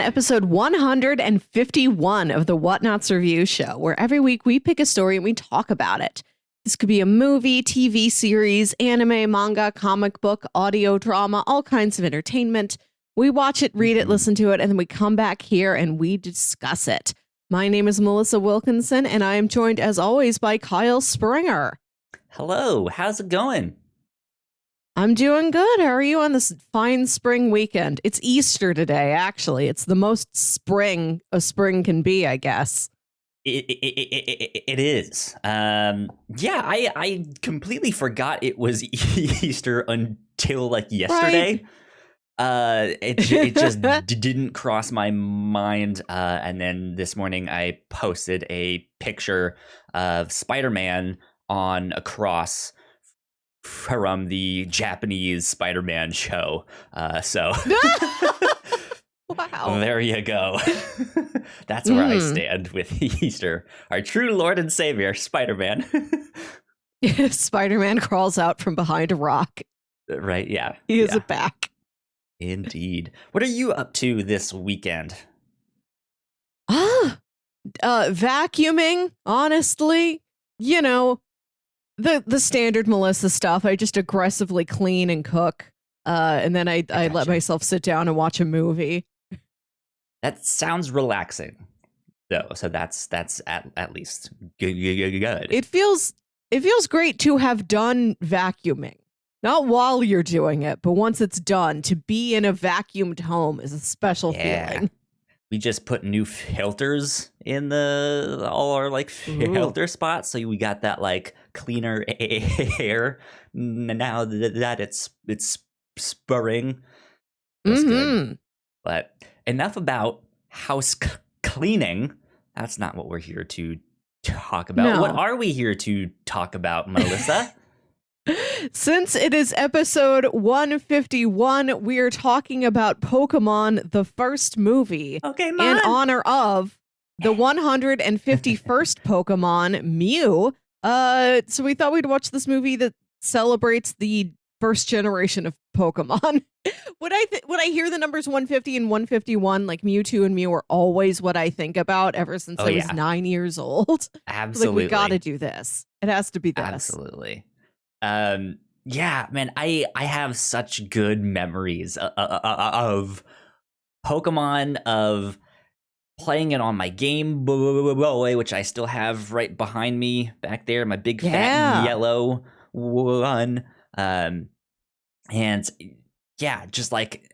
on episode 151 of the Whatnauts review show, where every week we pick a story and we talk about it. This could be a movie, TV series, anime, manga, comic book, audio drama, all kinds of entertainment. We watch it, read it, listen to it, and then we come back here and we discuss it. My name is Melissa Wilkinson, and I am joined, as always, by Kyle Springer. Hello, how's it going? I'm doing good. How are you on this fine spring weekend? It's Easter today, actually. It's the most spring a spring can be, I guess. It is. I completely forgot it was Easter until like yesterday. Right. It just didn't cross my mind. And then this morning I posted a picture of Spider-Man on a cross from the Japanese Spider-Man show. Wow. There you go. That's where I stand with Easter. Our true Lord and Savior, Spider-Man. Spider-Man crawls out from behind a rock. Right, yeah. He is back. Indeed. What are you up to this weekend? Vacuuming, honestly. You know, the standard Melissa stuff. I just aggressively clean and cook. And then I let myself sit down and watch a movie. That sounds relaxing, though. So that's at least good. It feels great to have done vacuuming. Not while you're doing it, but once it's done, to be in a vacuumed home is a special feeling. We just put new filters in all our like filter spots, so we got that like cleaner air now that it's spurring. That's good. But enough about house cleaning. That's not what we're here to talk about. No. What are we here to talk about, Melissa? Since it is episode 151, we are talking about Pokemon, the first movie, in honor of the 151st Pokemon, Mew. So we thought we'd watch this movie that celebrates the first generation of Pokemon. When I hear the numbers 150 and 151, like Mewtwo and Mew are always what I think about ever since I was 9 years old. Absolutely. Like, we gotta do this. It has to be this. Absolutely. Yeah, man, I have such good memories of Pokemon, of playing it on my Game Boy, which I still have right behind me back there, my big fat yellow one. And yeah, just like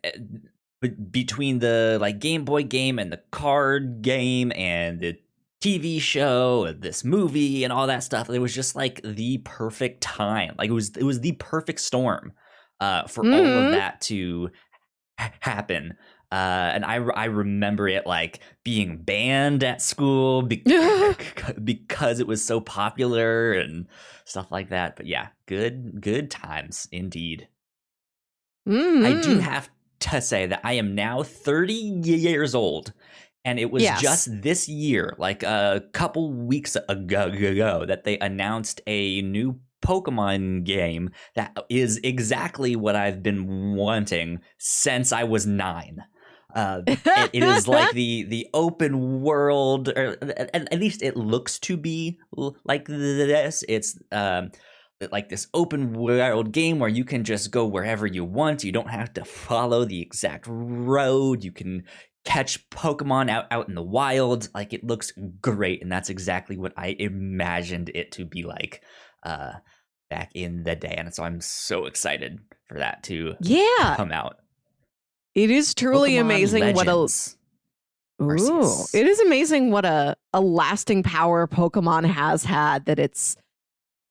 between the like Game Boy game and the card game and the TV show, this movie and all that stuff, it was just like the perfect time. Like it was the perfect storm for all of that to happen. And I remember it like being banned at school because it was so popular and stuff like that. But yeah, good times indeed. I do have to say that I am now 30 years old. And it was just this year, like a couple weeks ago, that they announced a new Pokemon game that is exactly what I've been wanting since I was 9. It is like the open world, or at least it looks to be like this. It's like this open world game where you can just go wherever you want. You don't have to follow the exact road. You can catch Pokemon out in the wild. Like, it looks great, and that's exactly what I imagined it to be like back in the day. And so I'm so excited for that to come out. It is truly Pokemon amazing Legends. It is amazing what a lasting power Pokemon has had, that it's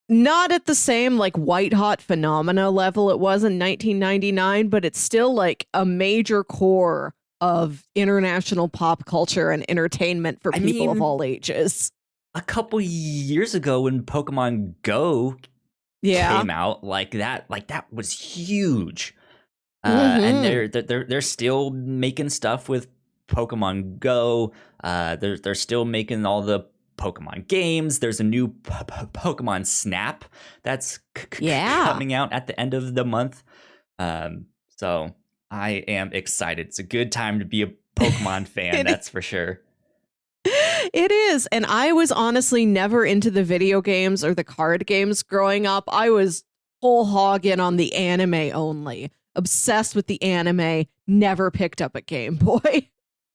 not at the same like white hot phenomena level it was in 1999, but it's still like a major core of international pop culture and entertainment for people of all ages. A couple years ago when Pokemon Go came out, like that was huge. And they're still making stuff with Pokemon Go. They're still making all the Pokemon games. There's a new Pokemon Snap that's coming out at the end of the month. So I am excited. It's a good time to be a Pokemon fan, that's for sure. It is. And I was honestly never into the video games or the card games growing up. I was whole hog in on the anime only. Obsessed with the anime, never picked up a Game Boy.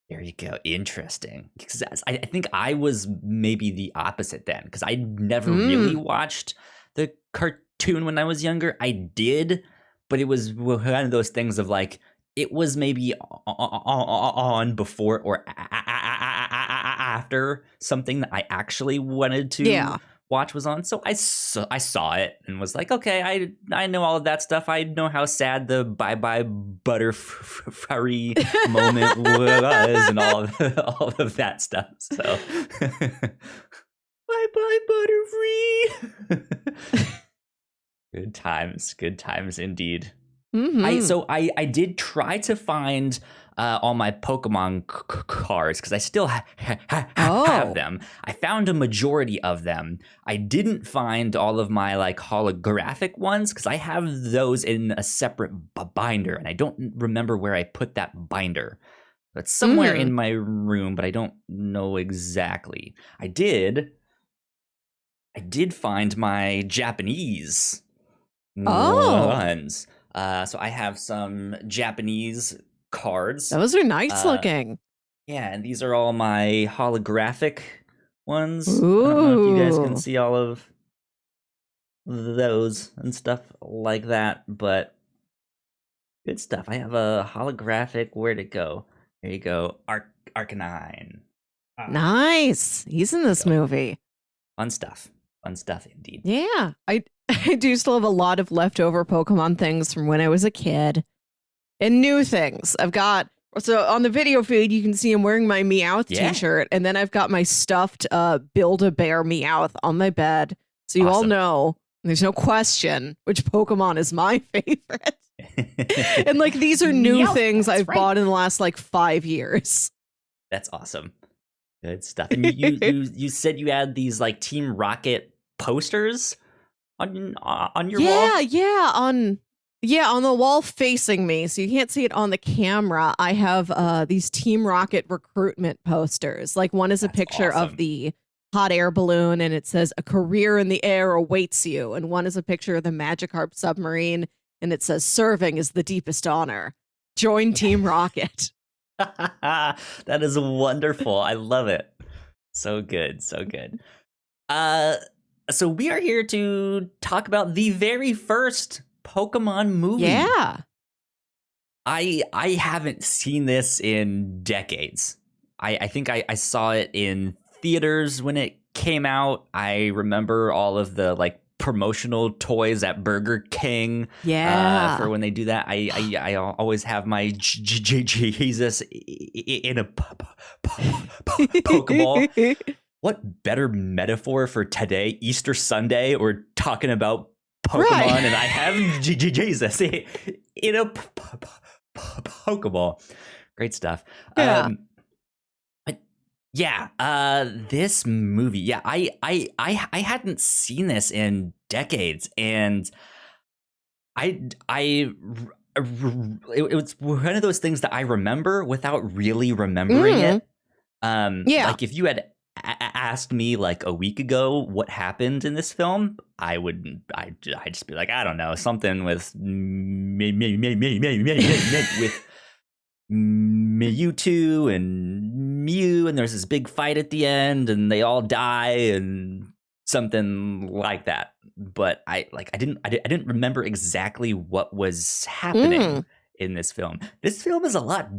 There you go. Interesting. Because I think I was maybe the opposite then, because I never really watched the cartoon when I was younger. I did, but it was one of those things of like, it was maybe on before or after something that I actually wanted to watch was on. So I saw it and was like, okay, I know all of that stuff. I know how sad the bye-bye Butterfree moment was and all of that stuff. So bye-bye Butterfree. Good times indeed. Mm-hmm. I did try to find all my Pokemon cards because I still have them. I found a majority of them. I didn't find all of my like holographic ones because I have those in a separate binder, and I don't remember where I put that binder. It's somewhere in my room, but I don't know exactly. I did find my Japanese ones. So I have some Japanese cards. Those are nice looking. Yeah, and these are all my holographic ones. Ooh. I don't know if you guys can see all of those and stuff like that, but good stuff. I have a holographic. Where'd it go? There you go. Arcanine. Nice. He's in this movie. Fun stuff indeed. Yeah. I do still have a lot of leftover Pokemon things from when I was a kid. And new things. I've got, so on the video feed, you can see I'm wearing my Meowth t-shirt. And then I've got my stuffed Build-A-Bear Meowth on my bed. So you all know, there's no question which Pokemon is my favorite. And like, these are new things I've bought in the last like 5 years. That's awesome. Good stuff. And you said you had these like Team Rocket posters on your wall? Yeah, on the wall facing me, so you can't see it on the camera. I have these Team Rocket recruitment posters. Like one is a picture of the hot air balloon, and it says "A career in the air awaits you," and one is a picture of the Magikarp submarine, and it says "Serving is the deepest honor. Join Team Rocket." That is wonderful. I love it. So good. So we are here to talk about the very first Pokemon movie. Yeah. I haven't seen this in decades. I think I saw it in theaters when it came out. I remember all of the like promotional toys at Burger King. Yeah. For when they do that, I always have my Jesus in a Pokeball. What better metaphor for today, Easter Sunday, or talking about Pokemon, right. And I have Jesus in a Pokeball. Great stuff. Yeah. This movie, I hadn't seen this in decades, and it was one of those things that I remember without really remembering it. Like if you had asked me like a week ago what happened in this film, I'd just be like, I don't know, something with with Mewtwo and Mew, and there's this big fight at the end, and they all die, and something like that. But I didn't remember exactly what was happening in this film. This film is a lot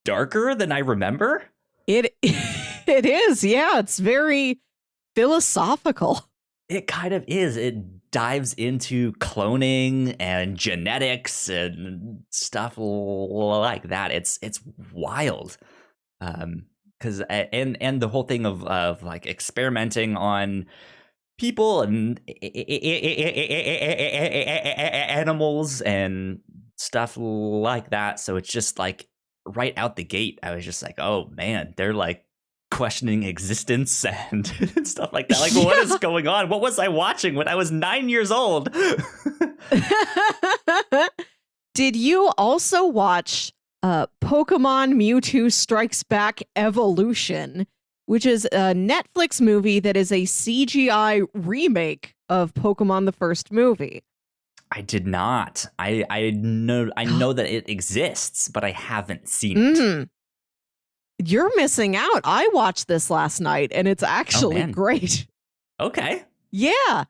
darker than I remember. It is, yeah. It's very philosophical. It kind of is. It dives into cloning and genetics and stuff like that. It's wild, because and the whole thing of like experimenting on people and animals and stuff like that. So it's just like right out the gate, I was just like, oh man, they're like questioning existence and stuff like that. Like, what is going on? What was I watching when I was 9 years old? Did you also watch Pokemon Mewtwo Strikes Back Evolution, which is a Netflix movie that is a CGI remake of Pokemon the first movie. I did not. I know that it exists, but I haven't seen it. You're missing out. I watched this last night, and it's actually great. Okay. Yeah.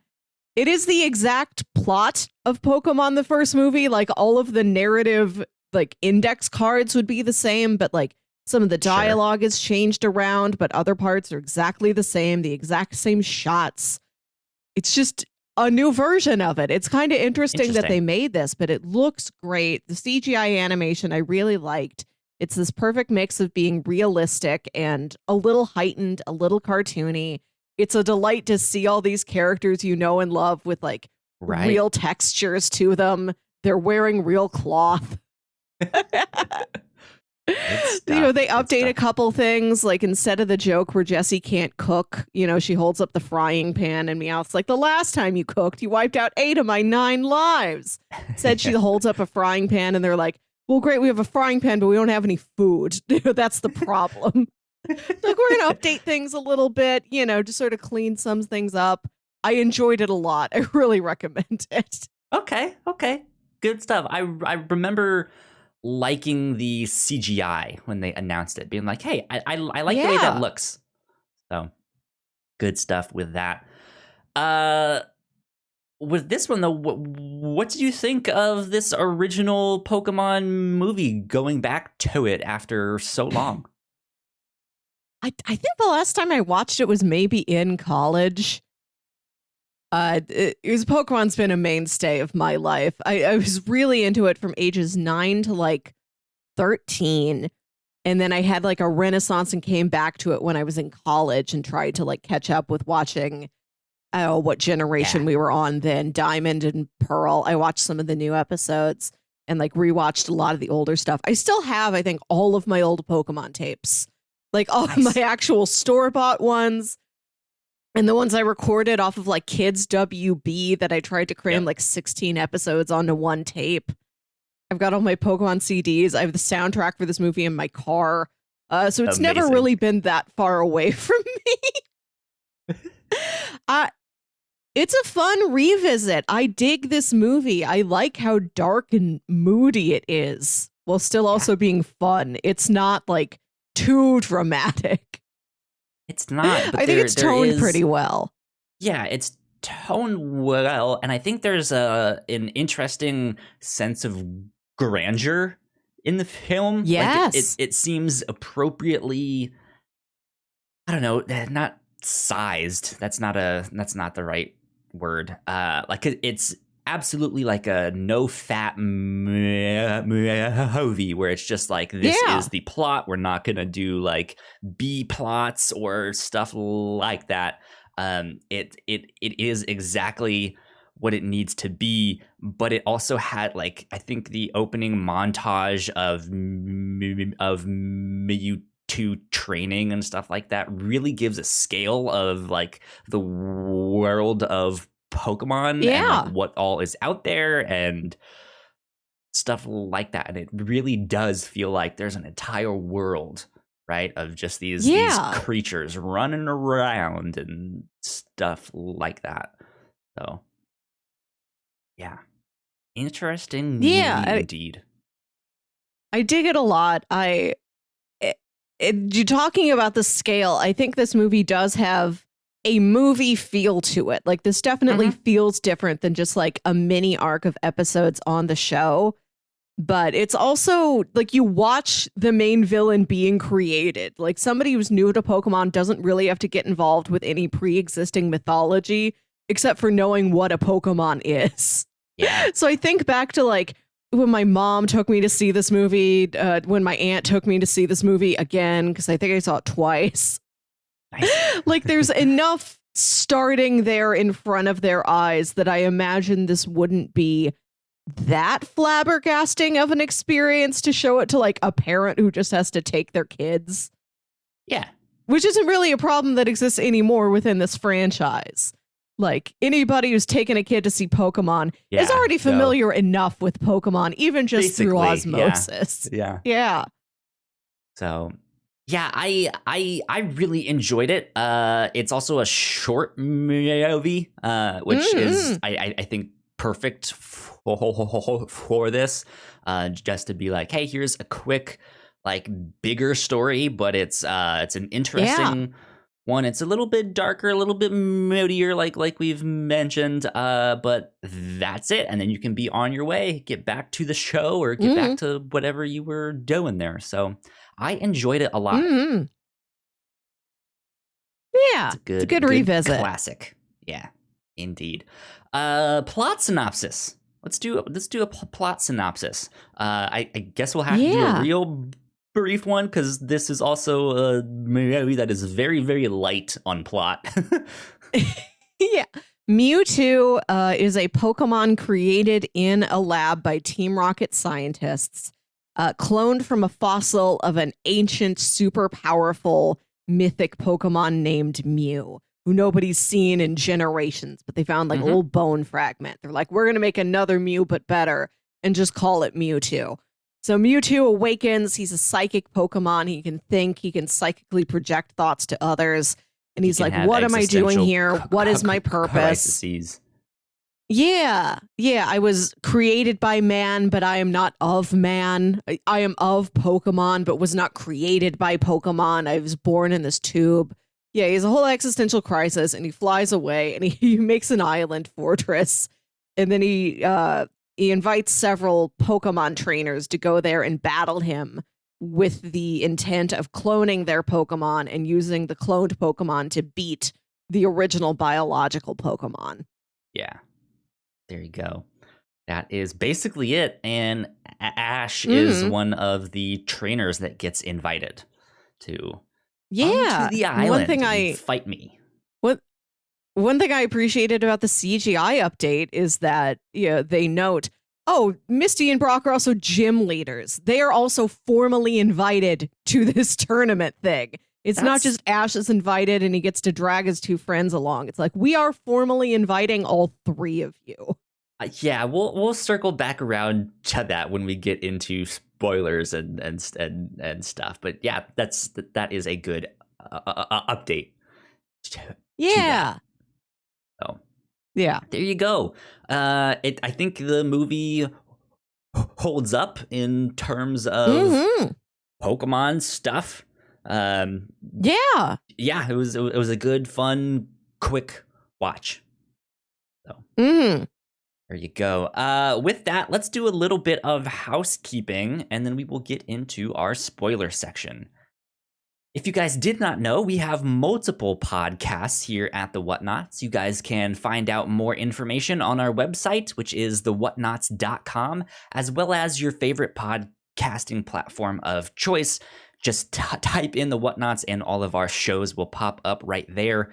It is the exact plot of Pokemon the first movie. Like, all of the narrative, like, index cards would be the same, but, like, some of the dialogue is changed around, but other parts are exactly the exact same shots. It's just a new version of it. It's kind of interesting that they made this, but it looks great. The CGI animation I really liked. It's this perfect mix of being realistic and a little heightened, a little cartoony. It's a delight to see all these characters you know and love with like real textures to them. They're wearing real cloth. They update a couple things, like instead of the joke where Jessie can't cook, she holds up the frying pan and Meowth's like, the last time you cooked, you wiped out 8 of my 9 lives. Said she holds up a frying pan and they're like, well, great, we have a frying pan, but we don't have any food. That's the problem. Like, we're going to update things a little bit, to sort of clean some things up. I enjoyed it a lot. I really recommend it. Okay. Good stuff. I remember liking the CGI when they announced it, being like, hey, I like the way that looks. So, good stuff with that. With this one, though, what did you think of this original Pokemon movie going back to it after so long? I think the last time I watched it was maybe in college. Pokemon's been a mainstay of my life. I was really into it from ages 9 to like 13. And then I had like a renaissance and came back to it when I was in college and tried to like catch up with watching what generation we were on then, Diamond and Pearl. I watched some of the new episodes and like rewatched a lot of the older stuff. I still have, I think, all of my old Pokemon tapes. Like all of my actual store-bought ones and the ones I recorded off of like Kids WB that I tried to cram like 16 episodes onto one tape. I've got all my Pokemon CDs. I have the soundtrack for this movie in my car. So it's never really been that far away from me. It's a fun revisit. I dig this movie. I like how dark and moody it is while still also being fun. It's not like too dramatic. It's not. But I think it's toned pretty well. Yeah, it's toned well, and I think there's an interesting sense of grandeur in the film. Yes, like it seems appropriately. I don't know, not sized. That's not the right word. Like it's absolutely like a no fat movie where it's just like, this is the plot. We're not gonna do like B plots or stuff like that. It is exactly what it needs to be, but it also had like, I think the opening montage of Mewtwo training and stuff like that really gives a scale of like the world of Pokemon and like what all is out there and stuff like that. And it really does feel like there's an entire world, right, of just these creatures running around and stuff like that. So yeah, interesting. Indeed. I dig it a lot. You talking about the scale, I think this movie does have a movie feel to it. Like, this definitely feels different than just like a mini arc of episodes on the show. But it's also like you watch the main villain being created. Like, somebody who's new to Pokemon doesn't really have to get involved with any pre-existing mythology except for knowing what a Pokemon is. Yeah. So I think back to like when my mom took me to see this movie, when my aunt took me to see this movie again, because I think I saw it twice. Nice. Like, there's enough starting there in front of their eyes that I imagine this wouldn't be that flabbergasting of an experience to show it to like a parent who just has to take their kids. Yeah. Which isn't really a problem that exists anymore within this franchise. Like anybody who's taken a kid to see Pokemon is already familiar enough with Pokemon, even just through osmosis. Yeah. So, yeah, I really enjoyed it. It's also a short movie, which is I think perfect for this. Just to be like, hey, here's a quick, like, bigger story, but it's an interesting one. It's a little bit darker, a little bit moodier, like we've mentioned, but that's it. And then you can be on your way, get back to the show or get back to whatever you were doing there. So I enjoyed it a lot. Yeah, it's a good revisit. Classic. Yeah, indeed. Plot synopsis. Let's do a plot synopsis. I guess we'll have to do a real brief one, because this is also a movie that is very, very light on plot. Yeah. Mewtwo is a Pokemon created in a lab by Team Rocket scientists, cloned from a fossil of an ancient, super powerful, mythic Pokemon named Mew, who nobody's seen in generations, but they found like an old bone fragment. They're like, we're going to make another Mew, but better, and just call it Mewtwo. So Mewtwo awakens. He's a psychic Pokemon. He can think. He can psychically project thoughts to others. And he's like, what am I doing here? What is my purpose? Yeah. I was created by man, but I am not of man. I am of Pokemon, but was not created by Pokemon. I was born in this tube. Yeah, he has a whole existential crisis, and he flies away, and he makes an island fortress. And then he invites several Pokemon trainers to go there and battle him with the intent of cloning their Pokemon and using the cloned Pokemon to beat the original biological Pokemon. Yeah, there you go. That is basically it. And Ash is one of the trainers that gets invited to the island and fight me. One thing I appreciated about the CGI update is that they note, Misty and Brock are also gym leaders. They are also formally invited to this tournament thing. It's not just Ash is invited and he gets to drag his two friends along. It's like, we are formally inviting all three of you. Yeah, we'll circle back around to that when we get into spoilers and stuff. But yeah, that is a good update. Yeah. So yeah, there you go. I think the movie holds up in terms of Pokemon stuff. Yeah, it was a good, fun, quick watch. So there you go. With that, let's do a little bit of housekeeping, and then we will get into our spoiler section. If you guys did not know, we have multiple podcasts here at the Whatnauts. You guys can find out more information on our website, which is thewhatnauts.com, as well as your favorite podcasting platform of choice. Just type in the Whatnauts and all of our shows will pop up right there.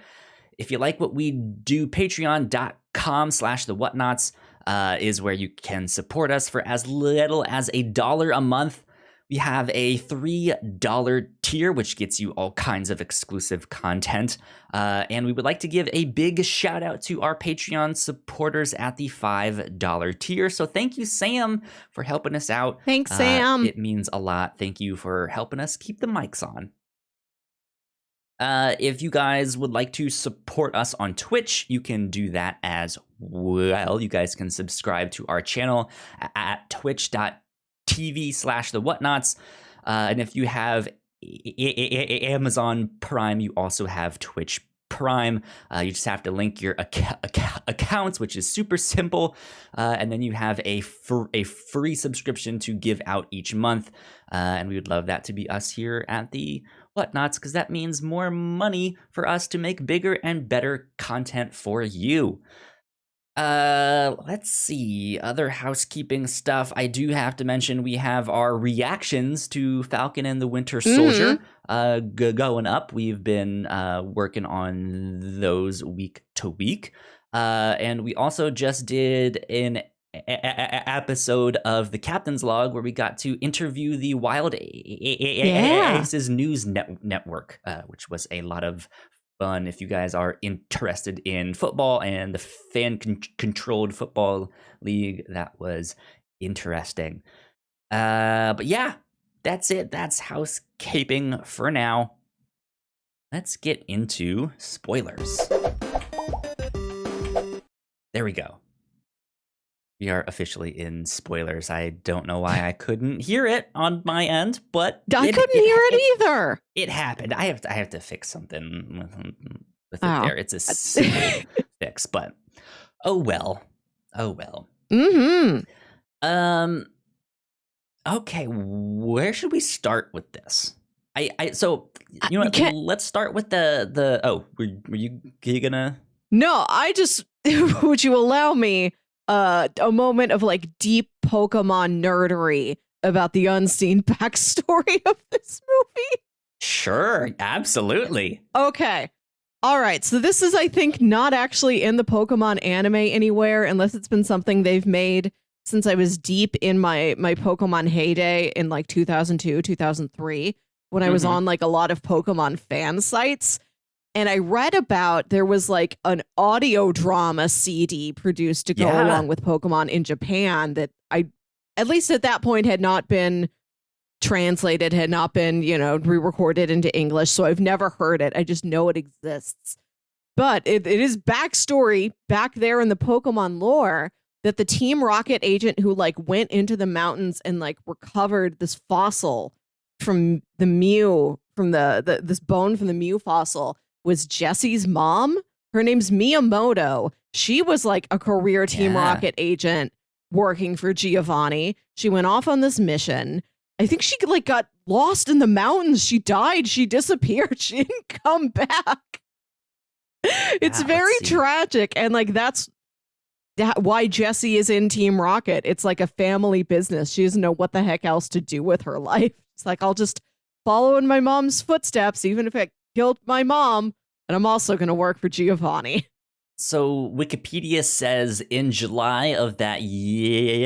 If you like what we do, patreon.com/thewhatnauts is where you can support us for as little as $1 a month. We have a $3 tier, which gets you all kinds of exclusive content. And we would like to give a big shout out to our Patreon supporters at the $5 tier. So thank you, Sam, for helping us out. Thanks, Sam. It means a lot. Thank you for helping us keep the mics on. If you guys would like to support us on Twitch, you can do that as well. You guys can subscribe to our channel at twitch.tv/thewhatnauts. And if you have Amazon Prime, you also have Twitch Prime. You just have to link your accounts, which is super simple. And then you have a free subscription to give out each month. And we would love that to be us here at the Whatnauts, because that means more money for us to make bigger and better content for you. Let's see, other housekeeping stuff. I do have to mention we have our reactions to Falcon and the Winter Soldier going up. We've been working on those week to week. And we also just did an episode of the Captain's Log where we got to interview the Wild Aces News Network, which was a lot of fun if you guys are interested in football and the fan-controlled football league. That was interesting. But yeah, that's it. That's housekeeping for now. Let's get into spoilers. There we go. We are officially in spoilers. I don't know why I couldn't hear it on my end, but I couldn't hear it either. It happened. I have to fix something with it there. It's a simple fix, but oh well. Mm-hmm. Okay, where should we start with this? So you know what? Let's start with the. Oh, were you gonna? No, I just would you allow me a moment of like deep Pokemon nerdery about the unseen backstory of this movie? Sure, absolutely. Okay. All right. So this is, I think, not actually in the Pokemon anime anywhere, unless it's been something they've made since I was deep in my Pokemon heyday in like 2002, 2003, when I was on like a lot of Pokemon fan sites. And I read about there was like an audio drama CD produced to go along with Pokemon in Japan that at least at that point, had not been translated, had not been, re-recorded into English. So I've never heard it. I just know it exists. But it is backstory back there in the Pokemon lore that the Team Rocket agent who like went into the mountains and like recovered this fossil from the Mew, from this bone from the Mew fossil, was Jessie's mom. Her name's Miyamoto. She was like a career Team Rocket agent working for Giovanni. She went off on this mission. I think she like got lost in the mountains. She died. She disappeared. She didn't come back. It's very tragic. And like that's why Jessie is in Team Rocket. It's like a family business. She doesn't know what the heck else to do with her life. It's like, I'll just follow in my mom's footsteps, even if it killed my mom. And I'm also going to work for Giovanni. So Wikipedia says in July of that year,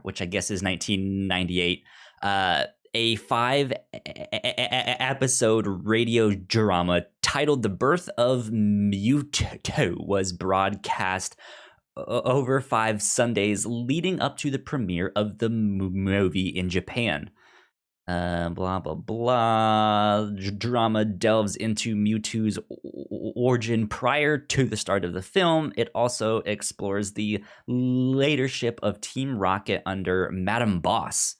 which I guess is 1998, a 5-episode radio drama titled The Birth of Mewtwo was broadcast over 5 Sundays leading up to the premiere of the movie in Japan. Blah, blah, blah. Drama delves into Mewtwo's origin prior to the start of the film. It also explores the leadership of Team Rocket under Madame Boss,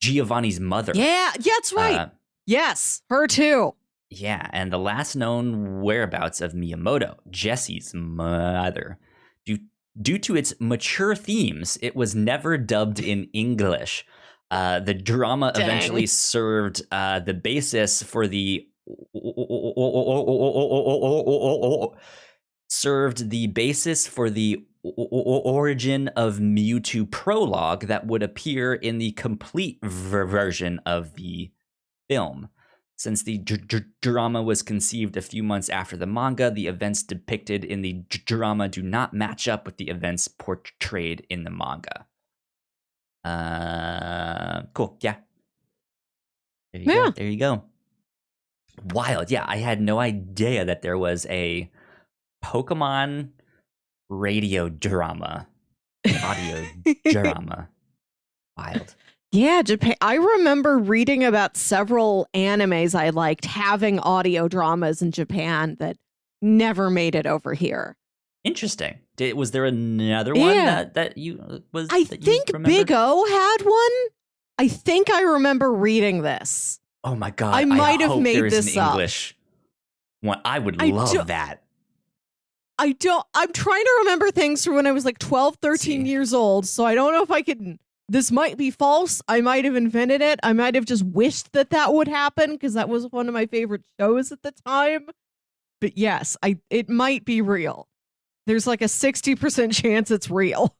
Giovanni's mother. Yeah, that's right. Yes, her too. Yeah, and the last known whereabouts of Miyamoto, Jessie's mother. Due to its mature themes, it was never dubbed in English. The drama eventually served the basis for the origin of Mewtwo prologue that would appear in the complete version of the film. Since the drama was conceived a few months after the manga, the events depicted in the drama do not match up with the events portrayed in the manga. Cool. Yeah. There you go. Wild. Yeah, I had no idea that there was a Pokemon radio drama, audio drama. Wild. Yeah, Japan. I remember reading about several animes I liked having audio dramas in Japan that never made it over here. Interesting. Was there another one that you was? I think Big O had one. I think I remember reading this. Oh my god! I might have made this up. English one. I would love that. I'm trying to remember things from when I was like 12, 13 years old. So I don't know if I could. This might be false. I might have invented it. I might have just wished that would happen because that was one of my favorite shows at the time. But yes, it might be real. There's like a 60% chance it's real.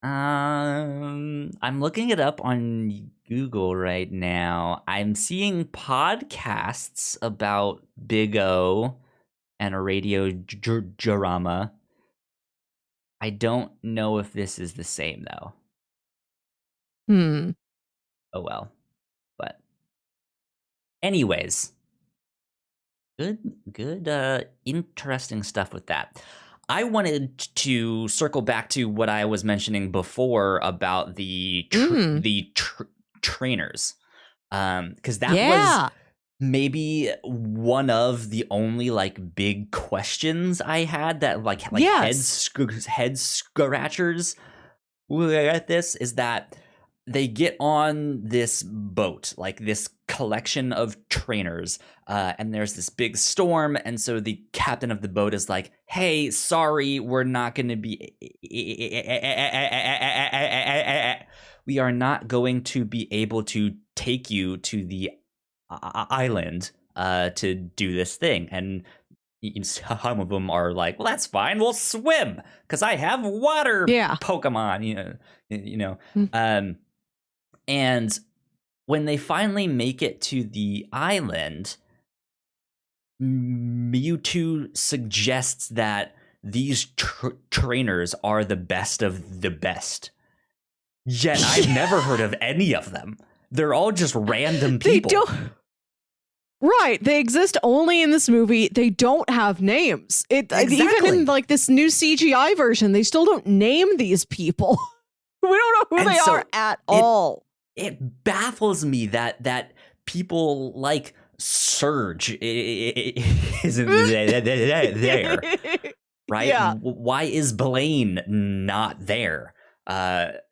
I'm looking it up on Google right now. I'm seeing podcasts about Big O and a radio drama. I don't know if this is the same though. Oh well. But anyways, Good, interesting stuff with that. I wanted to circle back to what I was mentioning before about the trainers, because that was maybe one of the only like big questions I had that like head scratchers at this, is that they get on this boat, like this collection of trainers, and there's this big storm, and so the captain of the boat is like, hey, sorry, we're not going to be we are not going to be able to take you to the island to do this thing. And some of them are like, well, that's fine, we'll swim because I have water Pokemon, and when they finally make it to the island, Mewtwo suggests that these trainers are the best of the best. Yet I've never heard of any of them. They're all just random people. Right. They exist only in this movie. They don't have names. Even in like this new CGI version, they still don't name these people. We don't know who they are at all. It baffles me that people like Surge isn't there, right? Yeah. Why is Blaine not there? It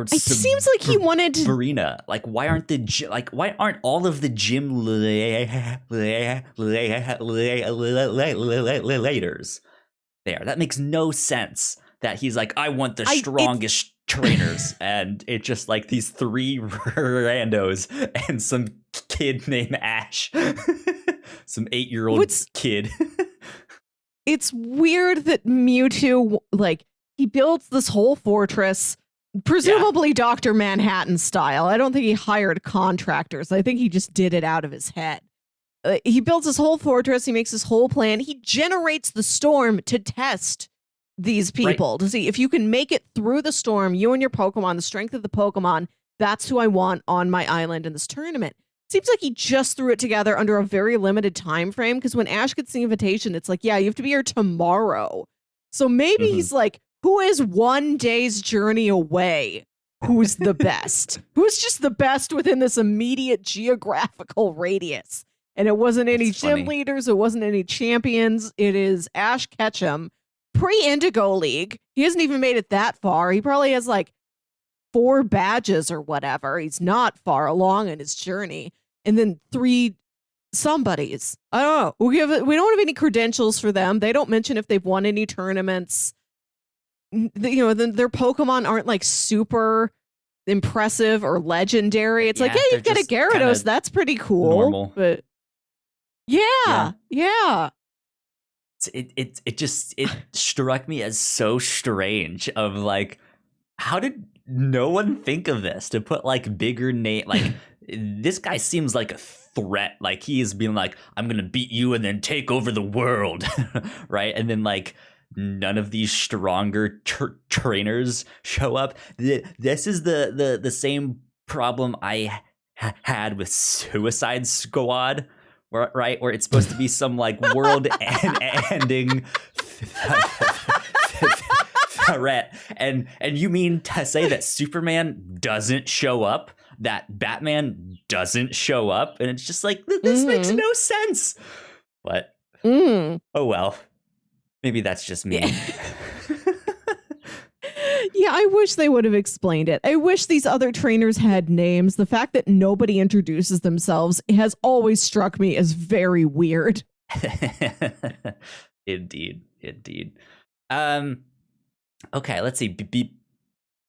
seems like he wanted to. Verena, like why aren't all of the gym leaders there? That makes no sense. That he's like, I want the strongest trainers, and it's just like these three randos and some kid named Ash, some 8-year-old kid. It's weird that Mewtwo, like, he builds this whole fortress, presumably Dr. Manhattan style. I don't think he hired contractors. I think he just did it out of his head. He builds this whole fortress. He makes this whole plan. He generates the storm to test these people to see if you can make it through the storm, you and your Pokemon, the strength of the Pokemon. That's who I want on my island in this tournament. Seems like he just threw it together under a very limited time frame, because when Ash gets the invitation, it's like, yeah, you have to be here tomorrow. So maybe he's like, who is one day's journey away? Who's the best? Who's just the best within this immediate geographical radius? And it wasn't any gym leaders. It wasn't any champions. It is Ash Ketchum, pre-Indigo League. He hasn't even made it that far. He probably has like 4 badges or whatever. He's not far along in his journey. And then 3 somebodies. I don't know. We don't have any credentials for them. They don't mention if they've won any tournaments. Their Pokemon aren't like super impressive or legitimate. It's like, yeah, you've got a Gyarados. That's pretty cool. Normal. But yeah. It struck me as so strange of like, how did no one think of this to put like bigger name? Like this guy seems like a threat. Like he is being like, I'm gonna beat you and then take over the world, right? And then like none of these stronger trainers show up. This is the same problem I had with Suicide Squad. Right, where it's supposed to be some like world ending threat, and you mean to say that Superman doesn't show up, that Batman doesn't show up, and it's just like this makes no sense. But oh well, maybe that's just me. Yeah, I wish they would have explained it. I wish these other trainers had names. The fact that nobody introduces themselves has always struck me as very weird. Indeed. Okay, let's see.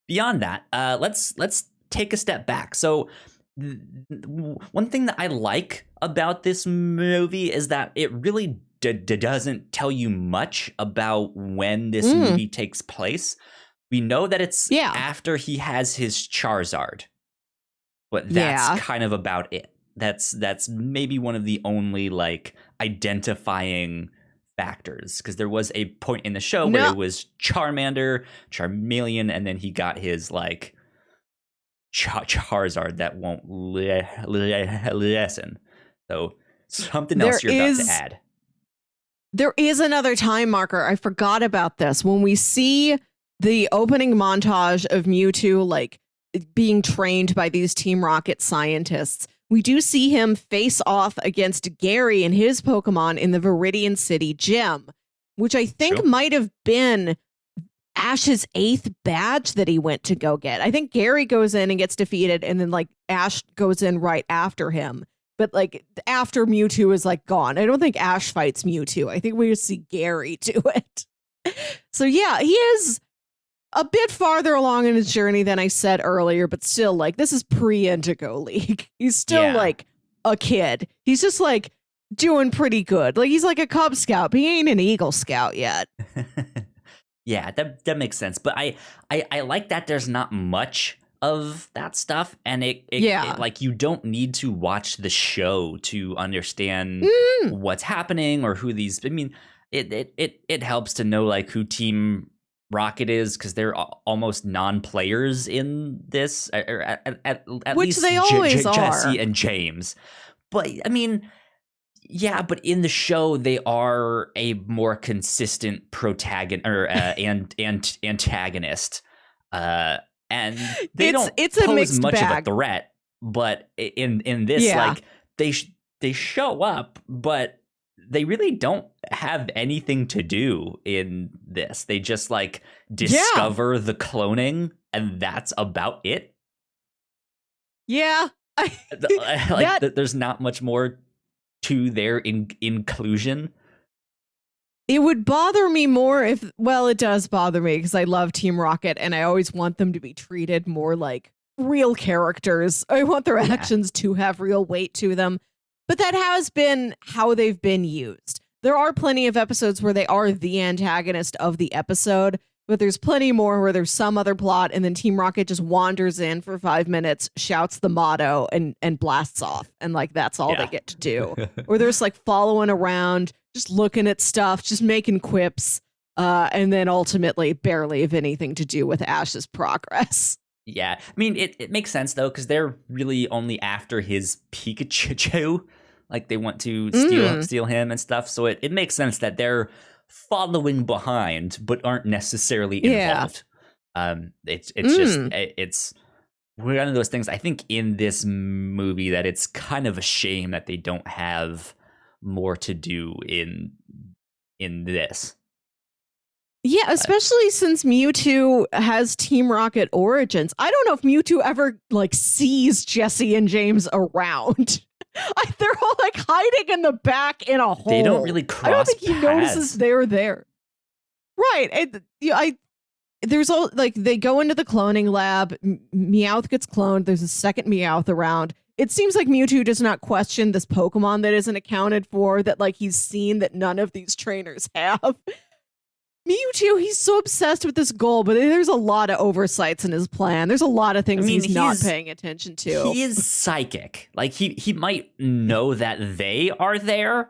Beyond that, let's take a step back. So one thing that I like about this movie is that it really doesn't tell you much about when this movie takes place. We know that it's after he has his Charizard, but that's kind of about it. That's maybe one of the only like identifying factors, because there was a point in the show where it was Charmander, Charmeleon, and then he got his like Charizard that won't listen. So something else you're about to add. There is another time marker. I forgot about this. When we see the opening montage of Mewtwo, like, being trained by these Team Rocket scientists, we do see him face off against Gary and his Pokemon in the Viridian City gym, which I think might have been Ash's 8th badge that he went to go get. I think Gary goes in and gets defeated, and then like Ash goes in right after him. But like after Mewtwo is like gone, I don't think Ash fights Mewtwo. I think we just see Gary do it. So yeah, he is a bit farther along in his journey than I said earlier, but still, like, this is pre-Indigo League. He's still like a kid. He's just like doing pretty good. Like, he's like a Cub Scout, but he ain't an Eagle Scout yet. Yeah, that makes sense. But I like that there's not much of that stuff, and it like, you don't need to watch the show to understand what's happening or who these. I mean, it helps to know like who Team Rocket is, because they're almost non-players in this, or at which least they always are. Jesse and James. But I mean, yeah, but in the show they are a more consistent protagonist or antagonist, and they don't pose much of a threat. But in this, like, they show up, but they really don't have anything to do in this. They just like discover the cloning, and that's about it. Yeah. There's not much more to their inclusion. It would bother me more if, well, it does bother me because I love Team Rocket and I always want them to be treated more like real characters. I want their actions to have real weight to them. But that has been how they've been used. There are plenty of episodes where they are the antagonist of the episode, but there's plenty more where there's some other plot and then Team Rocket just wanders in for 5 minutes, shouts the motto, and blasts off. And like, that's all they get to do. Or there's like following around, just looking at stuff, just making quips, and then ultimately barely have anything to do with Ash's progress. Yeah, I mean, it makes sense, though, because they're really only after his Pikachu. Like, they want to steal him and stuff. So it makes sense that they're following behind, but aren't necessarily involved. It's one of those things, I think, in this movie that it's kind of a shame that they don't have more to do in this. Yeah, especially since Mewtwo has Team Rocket origins. I don't know if Mewtwo ever like sees Jesse and James around. They're all like hiding in the back in a hole. They don't really cross paths. I don't think he notices they're there. Right. There's all like, they go into the cloning lab. Meowth gets cloned. There's a second Meowth around. It seems like Mewtwo does not question this Pokemon that isn't accounted for, that like he's seen that none of these trainers have. Mewtwo, he's so obsessed with this goal, but there's a lot of oversights in his plan. There's a lot of things he's not paying attention to. He is psychic. Like, he might know that they are there.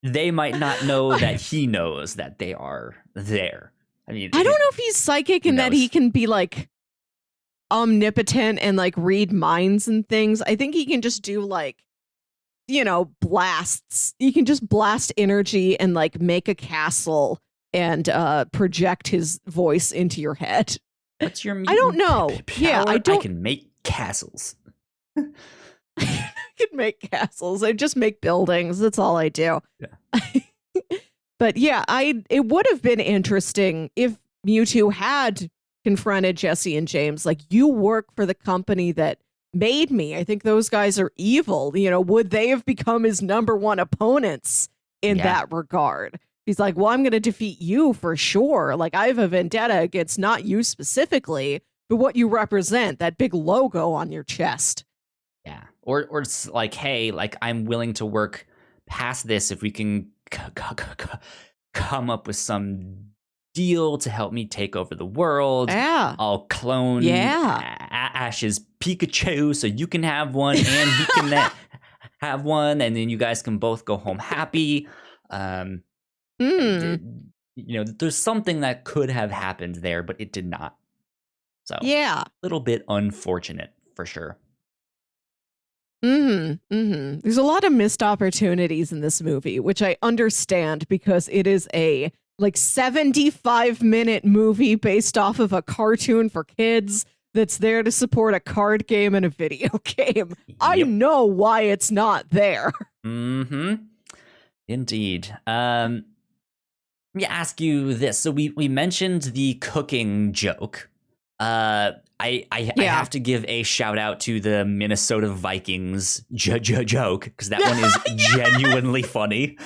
They might not know that he knows that they are there. I mean, I don't know if he's psychic in that he can be like omnipotent and like read minds and things. I think he can just do like, blasts. He can just blast energy and like make a castle and project his voice into your head. What's your I don't know. Power? I can make castles. I can make castles. I just make buildings. That's all I do. Yeah. But yeah, it would have been interesting if Mewtwo had confronted Jesse and James. Like, you work for the company that made me. I think those guys are evil. Would they have become his number one opponents in that regard? He's like, well, I'm going to defeat you for sure. Like, I have a vendetta against not you specifically, but what you represent, that big logo on your chest. Yeah. Or it's like, hey, like, I'm willing to work past this if we can come up with some deal to help me take over the world. Yeah. I'll clone Ash's Pikachu so you can have one and he can have one, and then you guys can both go home happy. There's something that could have happened there, but it did not. So a little bit unfortunate for sure. There's a lot of missed opportunities in this movie, which I understand because it is a like 75-minute movie based off of a cartoon for kids that's there to support a card game and a video game. Yep. I know why it's not there. Indeed. Let me ask you this. So we mentioned the cooking joke. I have to give a shout out to the Minnesota Vikings joke because that one is genuinely funny.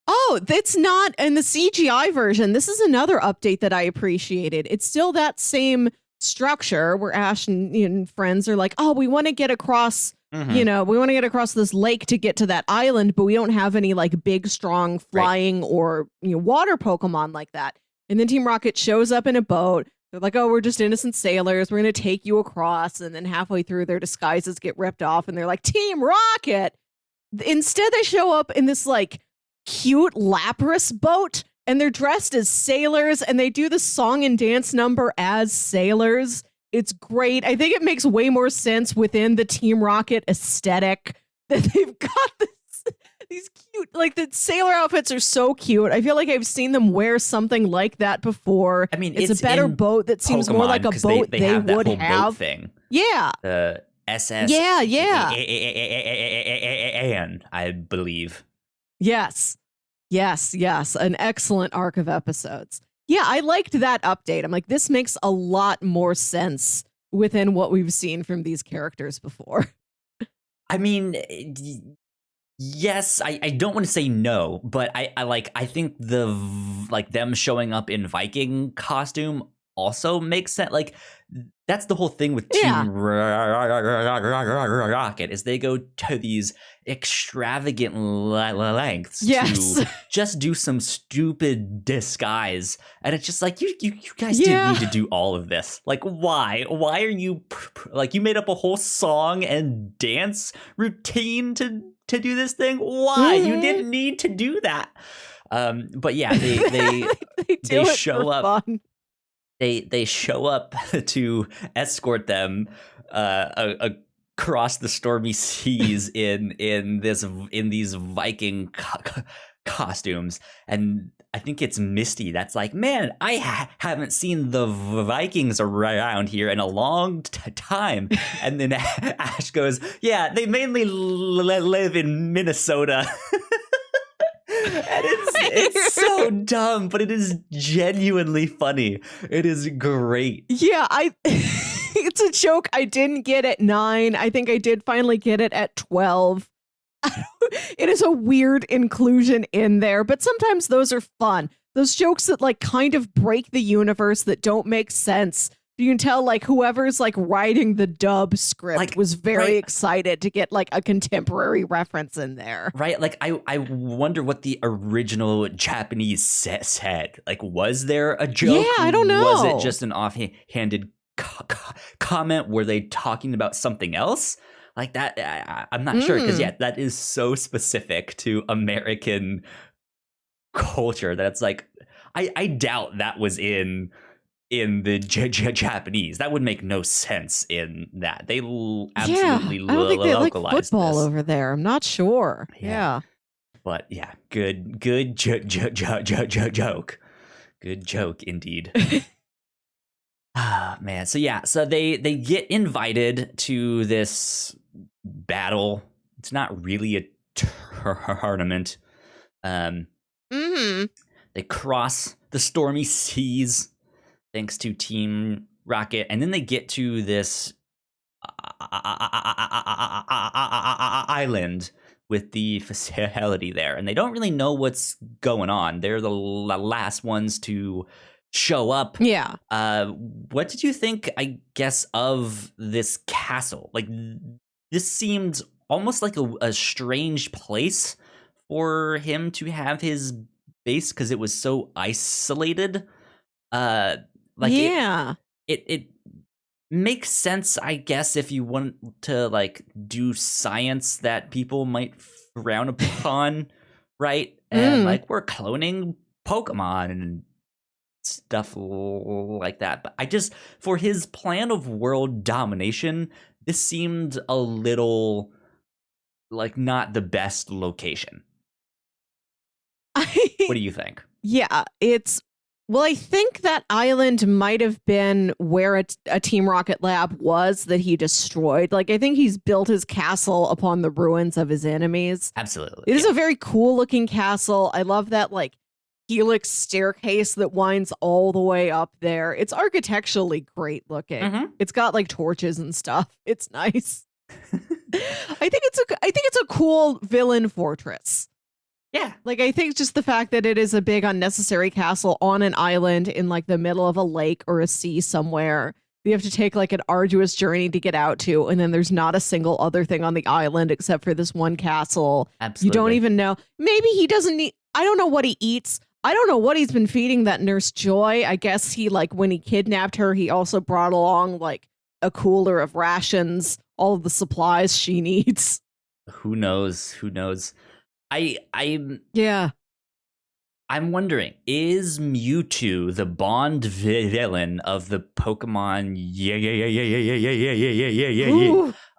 Oh, that's not in the CGI version. This is another update that I appreciated. It's still that same structure where Ash and friends are like, oh, we want to get across, we want to get across this lake to get to that island, but we don't have any like big, strong flying or water Pokemon like that. And then Team Rocket shows up in a boat. They're like, oh, we're just innocent sailors. We're going to take you across. And then halfway through, their disguises get ripped off. And they're like, Team Rocket. Instead, they show up in this like cute Lapras boat. And they're dressed as sailors. And they do the song and dance number as sailors. It's great. I think it makes way more sense within the Team Rocket aesthetic that they've got these cute, like the sailor outfits are so cute. I feel like I've seen them wear something like that before. I mean, it's a better boat that seems Pokemon, more like a boat they have would that have. Boat thing. Yeah. The SS. Yeah. And I believe. Yes. An excellent arc of episodes. Yeah, I liked that update. I'm like, this makes a lot more sense within what we've seen from these characters before. I mean, yes, I don't want to say no, but I think them showing up in Viking costume also makes sense. Like that's the whole thing with Team Rocket is they go to these extravagant lengths to just do some stupid disguise, and it's just like you guys didn't need to do all of this. Like why are you like you made up a whole song and dance routine to do this thing? Why? You didn't need to do that. But yeah, they show up. Fun. They show up to escort them across the stormy seas in these Viking costumes, and I think it's Misty that's like, man, I haven't seen the Vikings around here in a long time. And then Ash goes, yeah, they mainly live in Minnesota. And it's so dumb, but it is genuinely funny. It is great. Yeah, it's a joke I didn't get at 9. I think I did finally get it at 12. It is a weird inclusion in there, but sometimes those are fun. Those jokes that like kind of break the universe that don't make sense. You can tell like whoever's like writing the dub script was very excited to get like a contemporary reference in there. Right. Like I wonder what the original Japanese said. Like, was there a joke? Yeah, I don't know. Was it just an offhanded comment? Were they talking about something else? Like that? I'm not sure because that is so specific to American culture that it's like, I doubt that was in the Japanese. That would make no sense in that. They absolutely I don't think they like localized football this. over there. I'm not sure. Yeah. But yeah, good joke. Good joke indeed. Ah, man. So yeah, so they get invited to this battle. It's not really a tournament. They cross the stormy seas thanks to Team Rocket, and then they get to this island with the facility there, and they don't really know what's going on. They're the last ones to show up. Yeah. What did you think, I guess, of this castle? Like, this seemed almost like a strange place for him to have his base because it was so isolated. It makes sense, I guess, if you want to like do science that people might frown upon, right? And like we're cloning Pokemon and stuff like that. But I just, for his plan of world domination, this seemed a little like not the best location. What do you think? Yeah, well, I think that island might have been where a Team Rocket lab was that he destroyed. Like, I think he's built his castle upon the ruins of his enemies. Absolutely. It is a very cool looking castle. I love that, like, helix staircase that winds all the way up there. It's architecturally great looking. Mm-hmm. It's got like torches and stuff. It's nice. I think it's a cool villain fortress. Yeah. Like, I think just the fact that it is a big unnecessary castle on an island in like the middle of a lake or a sea somewhere. You have to take like an arduous journey to get out to, and then there's not a single other thing on the island except for this one castle. Absolutely. You don't even know. Maybe he doesn't need, I don't know what he eats. I don't know what he's been feeding that Nurse Joy. I guess he, like, when he kidnapped her, he also brought along like a cooler of rations, all of the supplies she needs. Who knows? Yeah. I'm wondering, is Mewtwo the Bond villain of the Pokemon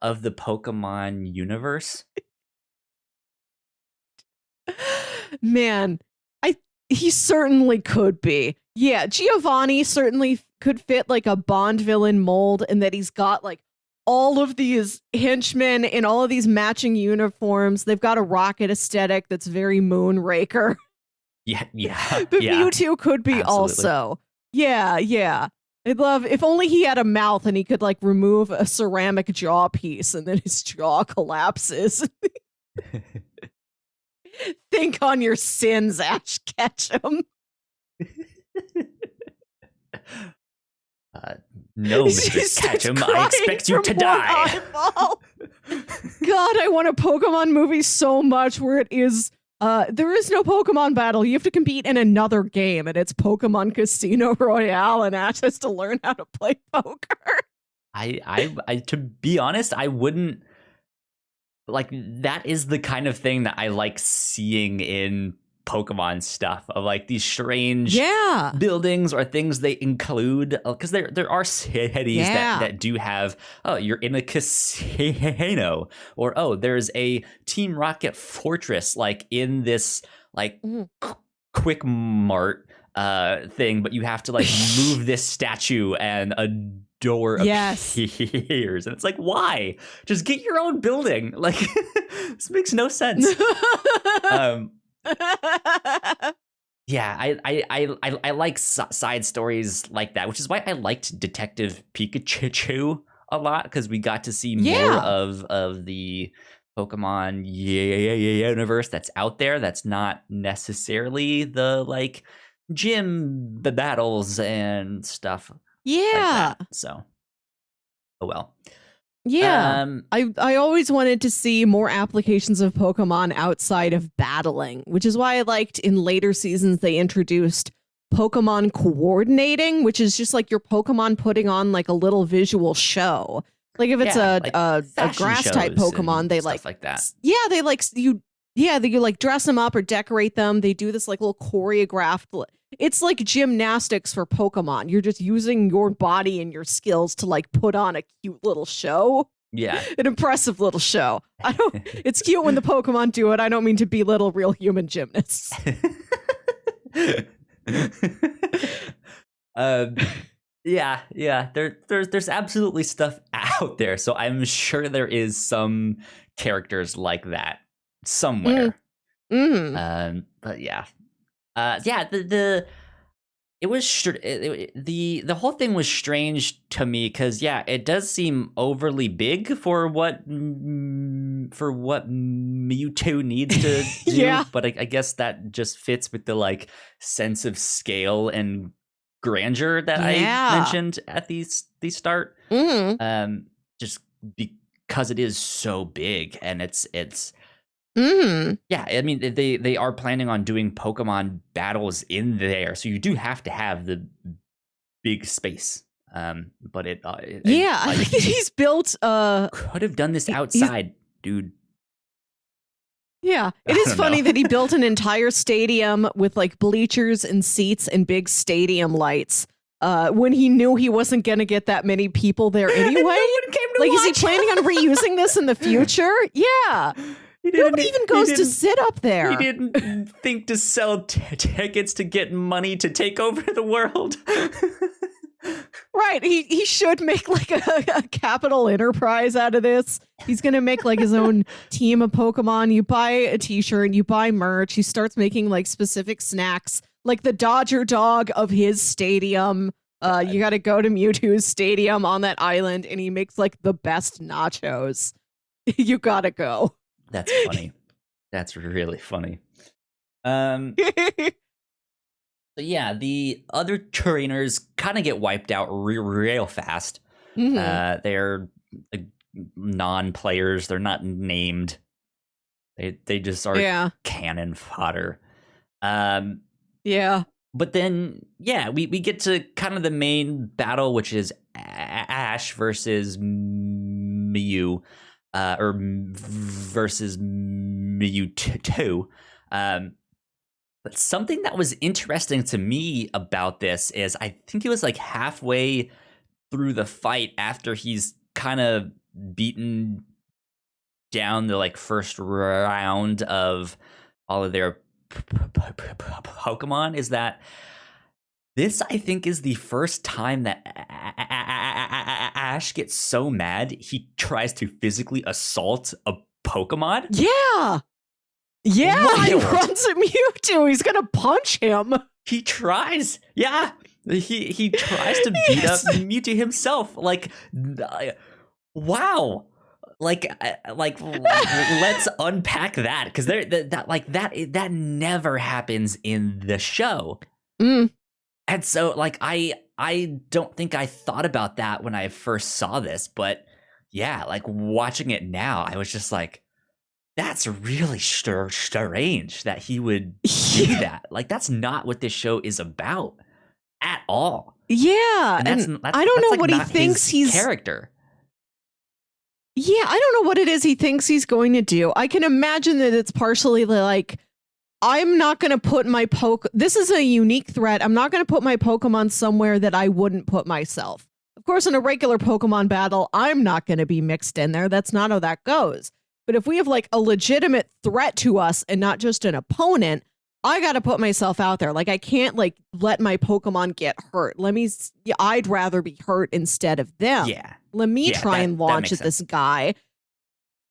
of the Pokemon universe? Man, he certainly could be. Yeah, Giovanni certainly could fit like a Bond villain mold, in that he's got like all of these henchmen in all of these matching uniforms. They've got a rocket aesthetic that's very Moonraker. Yeah. But Mewtwo could be also. Yeah. I'd love if only he had a mouth and he could like remove a ceramic jaw piece and then his jaw collapses. Think on your sins, Ash Ketchum. No, Mr. Ketchum, I expect you to die. God, I want a Pokemon movie so much where it is, there is no Pokemon battle. You have to compete in another game, and it's Pokemon Casino Royale, and Ash has to learn how to play poker. I to be honest, I wouldn't. Like, that is the kind of thing that I like seeing in Pokemon stuff, of like these strange buildings or things they include, because there are cities that do have, oh, you're in a casino, or there's a Team Rocket fortress like in this like quick mart thing, but you have to like move this statue and a door appears, and it's like, why? Just get your own building. Like, this makes no sense. Yeah, I like side stories like that, which is why I liked Detective Pikachu a lot, because we got to see more of the Pokemon universe that's out there, that's not necessarily the like gym battles and stuff. Yeah. Like, so, oh well. Yeah. I always wanted to see more applications of Pokemon outside of battling, which is why I liked in later seasons they introduced Pokemon coordinating, which is just like your Pokemon putting on like a little visual show. Like if it's a grass type Pokemon, they like that. Yeah, they like you like dress them up or decorate them. They do this like little choreographed. It's like gymnastics for Pokemon. You're just using your body and your skills to like put on a cute little show. Yeah. An impressive little show. It's cute when the Pokemon do it. I don't mean to belittle real human gymnasts. Yeah. There's absolutely stuff out there. So I'm sure there is some characters like that somewhere. But yeah. The whole thing was strange to me, because it does seem overly big for what Mewtwo needs to do. But I guess that just fits with the like sense of scale and grandeur that I mentioned at the start. Just because it is so big, and it's yeah, I mean, they are planning on doing Pokemon battles in there, so you do have to have the big space. But I think he's built. Could have done this outside, dude. Yeah, it is funny that he built an entire stadium with like bleachers and seats and big stadium lights. when he knew he wasn't going to get that many people there anyway. No one came to like, watch. is he planning on reusing this in the future? Yeah. Nobody even goes to sit up there. He didn't think to sell tickets to get money to take over the world. Right. He should make like a capital enterprise out of this. He's going to make like his own team of Pokemon. You buy a t-shirt, you buy merch. He starts making like specific snacks, like the Dodger dog of his stadium. You got to go to Mewtwo's stadium on that island, and he makes like the best nachos. You got to go. That's funny. That's really funny. So yeah, the other trainers kind of get wiped out real fast. Mm-hmm. They're non-players. They're not named. They just are cannon fodder. Yeah. But then, yeah, we get to kind of the main battle, which is Ash versus Mew, or versus Mewtwo. But something that was interesting to me about this is I think it was like halfway through the fight after he's kind of beaten down the like first round of all of their Pokemon, is that this, I think, is the first time that Ash gets so mad he tries to physically assault a Pokemon. Yeah. Yeah, Wild. he runs at Mewtwo. He's gonna punch him. He tries. Yeah. He tries to beat up Mewtwo himself. Like, wow. Like let's unpack that, because that never happens in the show. Mm. And so like I don't think I thought about that when I first saw this, but yeah, like watching it now, I was just like, that's really strange that he would do that. Like, that's not what this show is about at all. Yeah, and I don't know what he thinks he's character. Yeah, I don't know what it is he thinks he's going to do. I can imagine that it's partially like, I'm not going to put my this is a unique threat. I'm not going to put my Pokemon somewhere that I wouldn't put myself. Of course, in a regular Pokemon battle, I'm not going to be mixed in there. That's not how that goes. But if we have like a legitimate threat to us and not just an opponent, I got to put myself out there. Like, I can't like let my Pokemon get hurt. I'd rather be hurt instead of them. Yeah. Let me try and launch at this guy.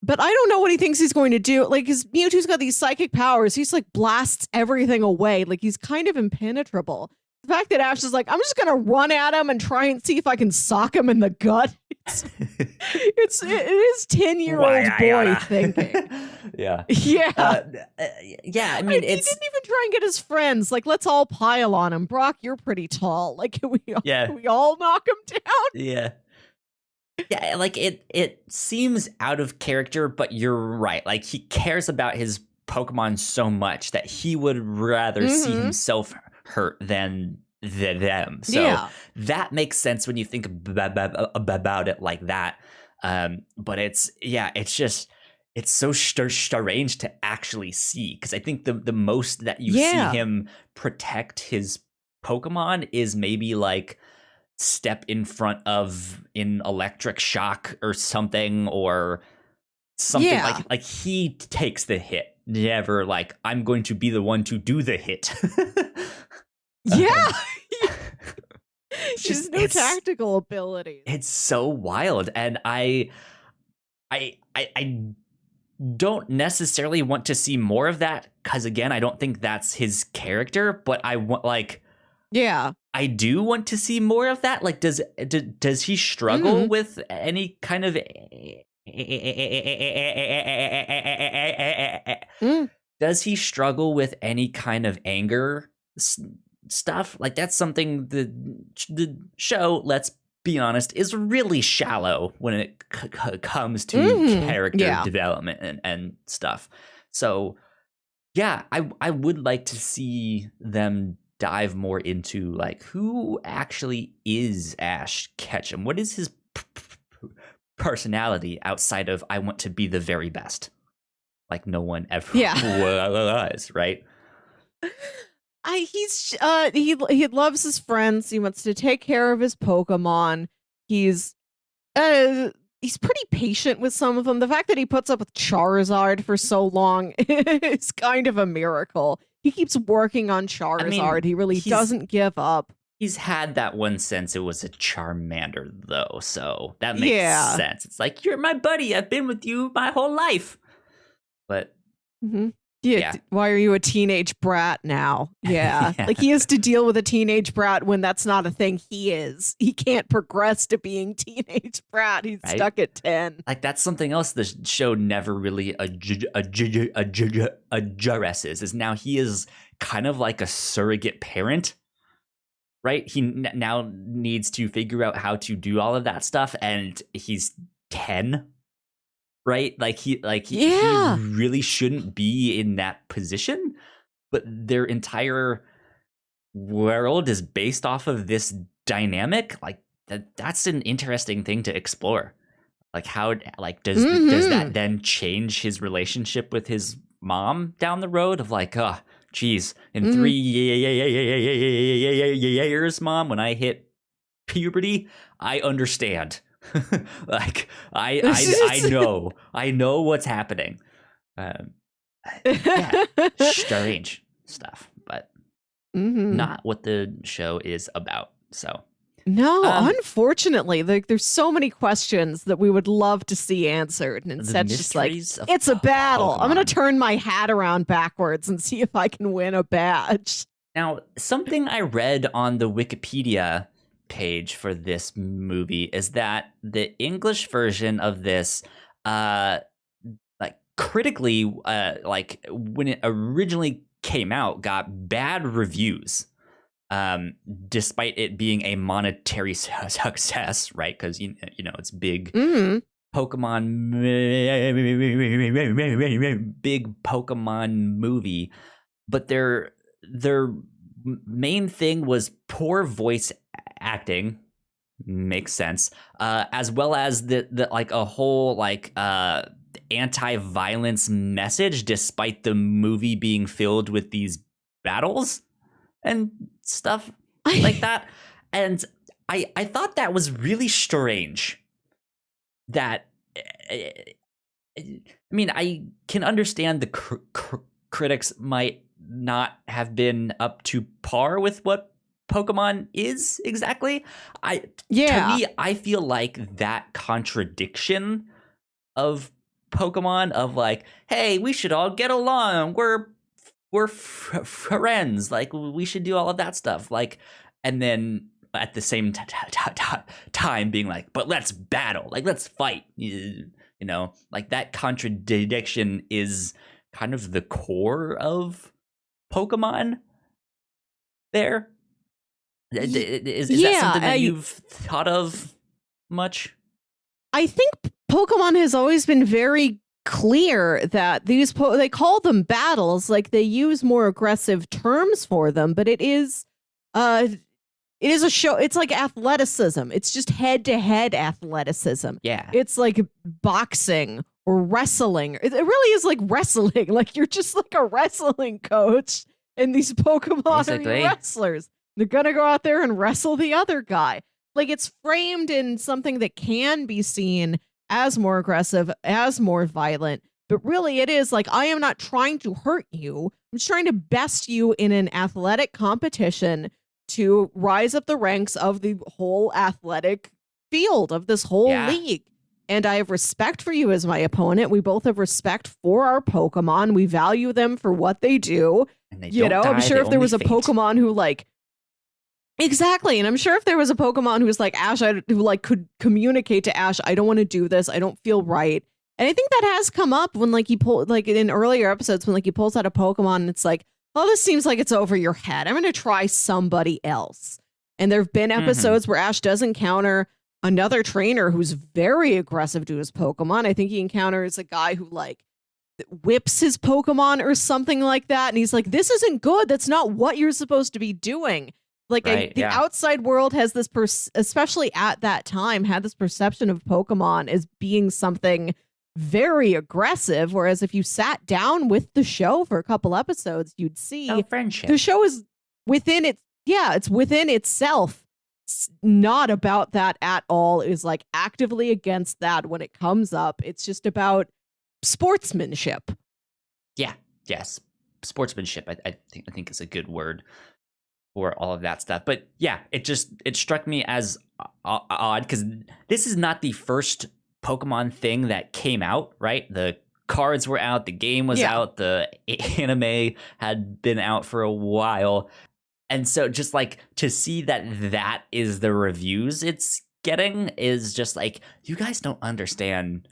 But I don't know what he thinks he's going to do. Like, his Mewtwo's got these psychic powers. He's like blasts everything away. Like, he's kind of impenetrable. The fact that Ash is like, I'm just going to run at him and try and see if I can sock him in the gut. It is 10-year-old boy thinking. Yeah. Yeah. Yeah. I mean, he didn't even try and get his friends. Like, let's all pile on him. Brock, you're pretty tall. Like, can we all knock him down? Yeah. Yeah, like it seems out of character, but you're right. Like, he cares about his Pokemon so much that he would rather see himself hurt than them. So that makes sense when you think about it like that. But it's so strange to actually see, because I think the most that you see him protect his Pokemon is maybe like step in front of in electric shock or something, or something like he takes the hit. Never like, I'm going to be the one to do the hit. Yeah. She's no tactical abilities. It's so wild. And I don't necessarily want to see more of that, because again, I don't think that's his character, but I want I do want to see more of that. Like, does he struggle with any kind of does he struggle with any kind of anger stuff? Like, that's something the show, let's be honest, is really shallow when it comes to character development and stuff. So yeah, I would like to see them dive more into like, who actually is Ash Ketchum? What is his personality outside of, I want to be the very best, like no one ever was, right? He loves his friends. He wants to take care of his Pokemon. He's pretty patient with some of them. The fact that he puts up with Charizard for so long is kind of a miracle. He keeps working on Charizard. He really doesn't give up. He's had that one since it was a Charmander, though, so that makes sense. It's like, you're my buddy. I've been with you my whole life. But yeah, why are you a teenage brat now? Yeah. Like, he has to deal with a teenage brat when that's not a thing he is. He can't progress to being teenage brat. He's stuck at 10. Like, that's something else the show never really addresses, is now he is kind of like a surrogate parent, right? He now needs to figure out how to do all of that stuff, and he's 10. Right? Like he really shouldn't be in that position, but their entire world is based off of this dynamic. Like that's an interesting thing to explore. Like how does that then change his relationship with his mom down the road of like, oh, geez, in 3 years, Mom, when I hit puberty, I understand. Like I know what's happening. Strange stuff, but not what the show is about. So no, unfortunately, there's so many questions that we would love to see answered, and instead just like, it's a battle. Pokemon. I'm gonna turn my hat around backwards and see if I can win a badge. Now, something I read on the Wikipedia page for this movie is that the English version of this critically when it originally came out got bad reviews, despite it being a monetary success, right? Because you know it's big Pokemon big Pokemon movie, but their main thing was poor voice acting. Makes sense, as well as the like a whole anti-violence message, despite the movie being filled with these battles and stuff like that. And I thought that was really strange. That I mean, I can understand the critics might not have been up to par with what Pokemon is exactly. To me, I feel like that contradiction of Pokemon of like, hey, we should all get along. We're friends. Like, we should do all of that stuff. Like, and then at the same time being like, but let's battle. Like, let's fight. You know, like that contradiction is kind of the core of Pokemon there. Is that something that you've thought of much? I think Pokemon has always been very clear that these they call them battles, like they use more aggressive terms for them, but it is a show. It's like athleticism. It's just head-to-head athleticism. Yeah. It's like boxing or wrestling. It really is like wrestling. Like you're just like a wrestling coach, and these Pokemon are wrestlers. They're gonna go out there and wrestle the other guy. Like, it's framed in something that can be seen as more aggressive, as more violent, but really it is like, I am not trying to hurt you. I'm just trying to best you in an athletic competition to rise up the ranks of the whole athletic field of this whole league. And I have respect for you as my opponent. We both have respect for our Pokemon. We value them for what they do. And they don't die, I'm sure if there was a faint. Pokemon who exactly. And I'm sure if there was a Pokemon who was like Ash, who could communicate to Ash, I don't want to do this. I don't feel right. And I think that has come up when he pulled in earlier episodes when he pulls out a Pokemon and it's like, oh, this seems like it's over your head. I'm going to try somebody else. And there have been episodes where Ash does encounter another trainer who's very aggressive to his Pokemon. I think he encounters a guy who whips his Pokemon or something like that. And he's like, this isn't good. That's not what you're supposed to be doing. The outside world has this, especially at that time, had this perception of Pokemon as being something very aggressive. Whereas if you sat down with the show for a couple episodes, you'd see friendship. The show is within it. Yeah, it's within itself. It's not about that at all. Is like actively against that when it comes up. It's just about sportsmanship. Yeah. Yes. Sportsmanship. I think is a good word for all of that stuff. But yeah, it struck me as odd because this is not the first Pokemon thing that came out, right? The cards were out, the game was out, the anime had been out for a while. And so just like to see that is the reviews it's getting is just like, you guys don't understand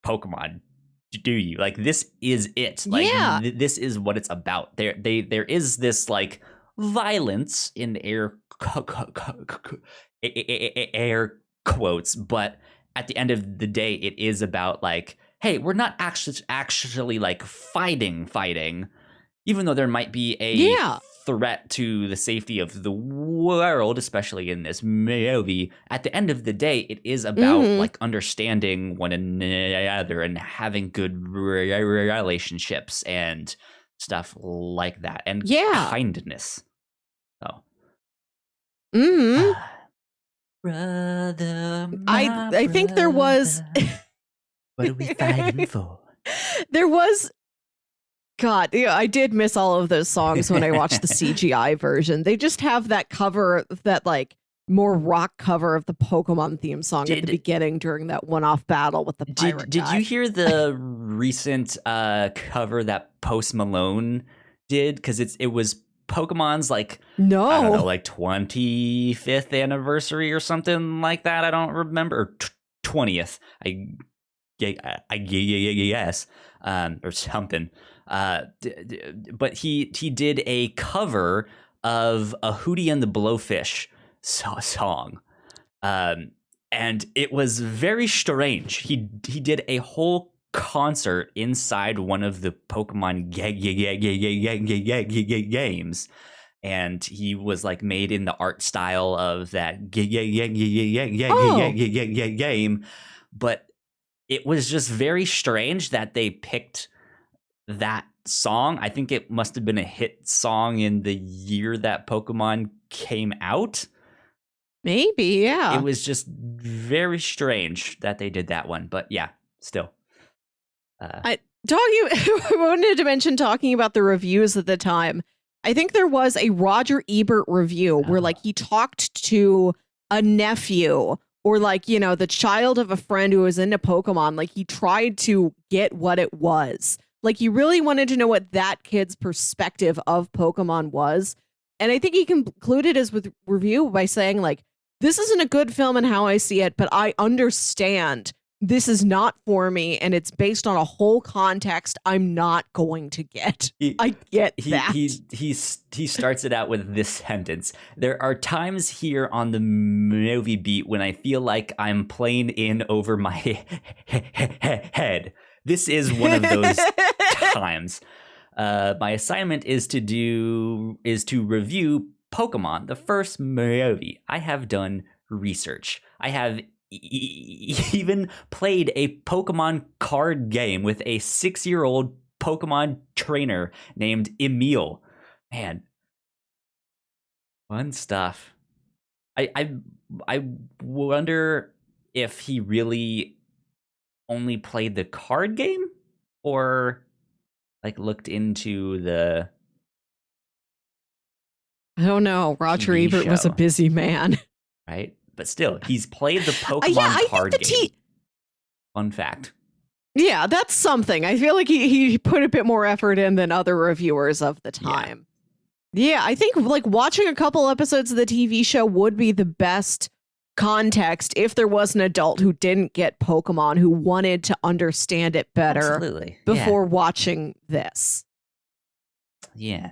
Pokemon, do you? Like, this is it. Like, this is what it's about. There is this like violence in air quotes, but at the end of the day, it is about like, hey, we're not actually like fighting, even though there might be a threat to the safety of the world, especially in this movie. At the end of the day, it is about like understanding one another and having good relationships and stuff like that, and kindness. So, brother, I think there was. What are we fighting for? There was. God, yeah, I did miss all of those songs when I watched the CGI version. They just have that cover, that like more rock cover of the Pokemon theme song at the beginning during that one-off battle with the pirate Did guy. you hear the recent cover that Post Malone did? Because it was Pokemon's like, I don't know, like 25th anniversary or something like that. I don't remember. Or 20th. I guess, or something. But he did a cover of a Hootie and the Blowfish song, and it was very strange. He did a whole concert inside one of the Pokemon games, and he was like made in the art style of that game, but it was just very strange that they picked that song. I think it must have been a hit song in the year that Pokemon came out. Maybe, yeah. It was just very strange that they did that one, but yeah, still. I wanted to mention, talking about the reviews at the time, I think there was a Roger Ebert review where like he talked to a nephew or like, you know, the child of a friend who was into Pokemon. Like he tried to get what it was. Like he really wanted to know what that kid's perspective of Pokemon was. And I think he concluded his review by saying like, this isn't a good film in how I see it, but I understand this is not for me, and it's based on a whole context I'm not going to get. I get that. He starts it out with this sentence. There are times here on the movie beat when I feel like I'm playing in over my head. This is one of those times. My assignment is to review Pokemon, the first movie. I have done research. I have even played a Pokemon card game with a 6-year-old Pokemon trainer named Emil. Man, fun stuff. I wonder if he really only played the card game or like looked into the. I don't know. Roger Ebert was a busy man, right? But still, he's played the Pokemon card game. Fun fact. Yeah, that's something. I feel like he put a bit more effort in than other reviewers of the time. Yeah, I think like watching a couple episodes of the TV show would be the best context if there was an adult who didn't get Pokemon, who wanted to understand it better before watching this. Yeah.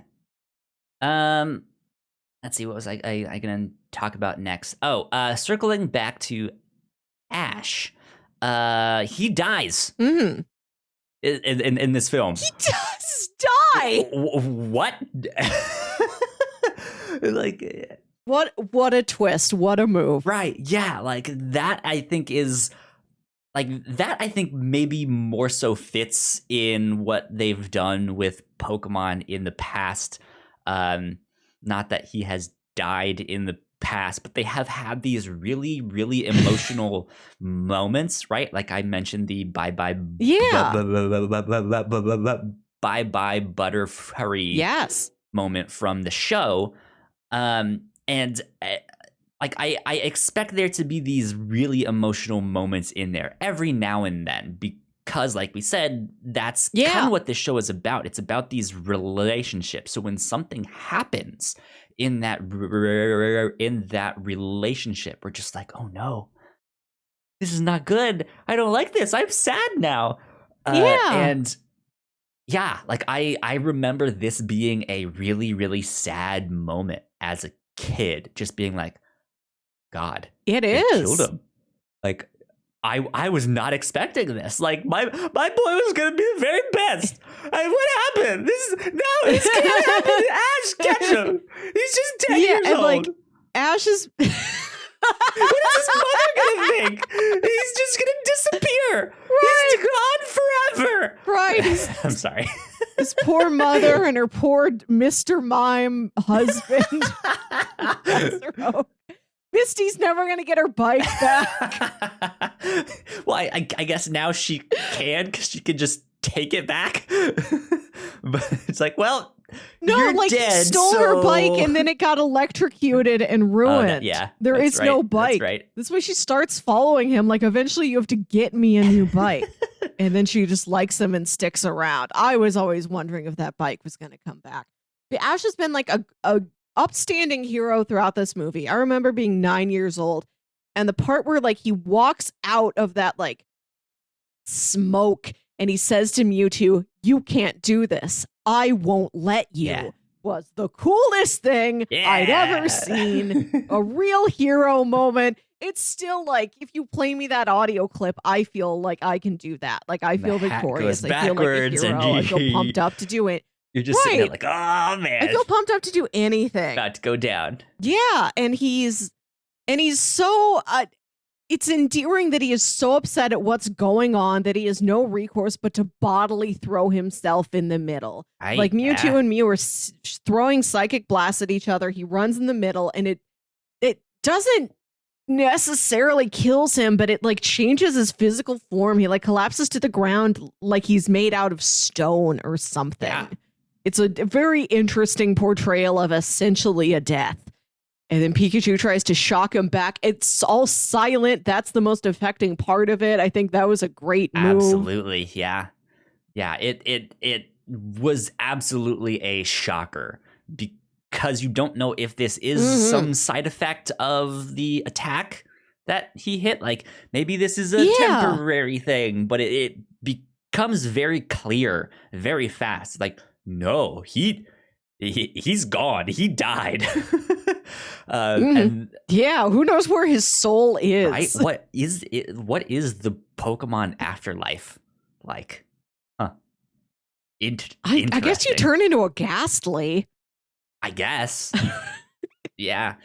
Let's see, what was I gonna talk about next? Circling back to Ash. He dies in this film. He does die. What? Like, what a twist! What a move! Right? Yeah, like that. I think maybe more so fits in what they've done with Pokemon in the past. not that he has died in the past, but they have had these really, really emotional moments, right? Like I mentioned the bye-bye Butterfurry moment from the show. And like I expect there to be these really emotional moments in there every now and then, because like we said, that's kind of what this show is about. It's about these relationships. So when something happens in that relationship, we're just like, oh no, this is not good. I don't like this. I'm sad now. And yeah, like I remember this being a really, really sad moment as a kid, just being like, God, they killed him. Like I was not expecting this. Like my boy was gonna be the very best. What happened? This can't happen. Ash, catch him. He's just 10 years old. Like Ash is. What is his mother gonna think? He's just gonna disappear. Right. He's gone forever. Right. I'm sorry. His poor mother and her poor Mr. Mime husband. Misty's never gonna get her bike back. Well, I guess now she can, because she can just take it back. But it's like, well, no, you're like dead, he stole her bike and then it got electrocuted and ruined. There is no bike. That's right. That's why she starts following him. Like, eventually you have to get me a new bike. And then she just likes him and sticks around. I was always wondering if that bike was going to come back. But Ash has been like a upstanding hero throughout this movie. I remember being 9 years old, and the part where like he walks out of that like smoke and he says to Mewtwo, "You can't do this. I won't let you," was the coolest thing I'd ever seen. A real hero moment. It's still like, if you play me that audio clip, I feel like I can do that. Like I feel victorious. I feel like a hero. I feel pumped up to do it. You're just sitting there like, oh man. I feel pumped up to do anything. About to go down. Yeah, and he's so it's endearing that he is so upset at what's going on that he has no recourse but to bodily throw himself in the middle. Like Mewtwo and Mew are throwing psychic blasts at each other. He runs in the middle, and it doesn't necessarily kills him, but it like changes his physical form. He like collapses to the ground like he's made out of stone or something. Yeah. It's a very interesting portrayal of essentially a death. And then Pikachu tries to shock him back. It's all silent. That's the most affecting part of it. I think that was a great move. Absolutely. Yeah. Yeah. It was absolutely a shocker, because you don't know if this is some side effect of the attack that he hit. Like maybe this is a temporary thing, but it becomes very clear very fast. Like, no, he's gone. He died. And who knows where his soul is? Right? What is the Pokemon afterlife like? Huh. I guess you turn into a Ghastly. I guess. Yeah.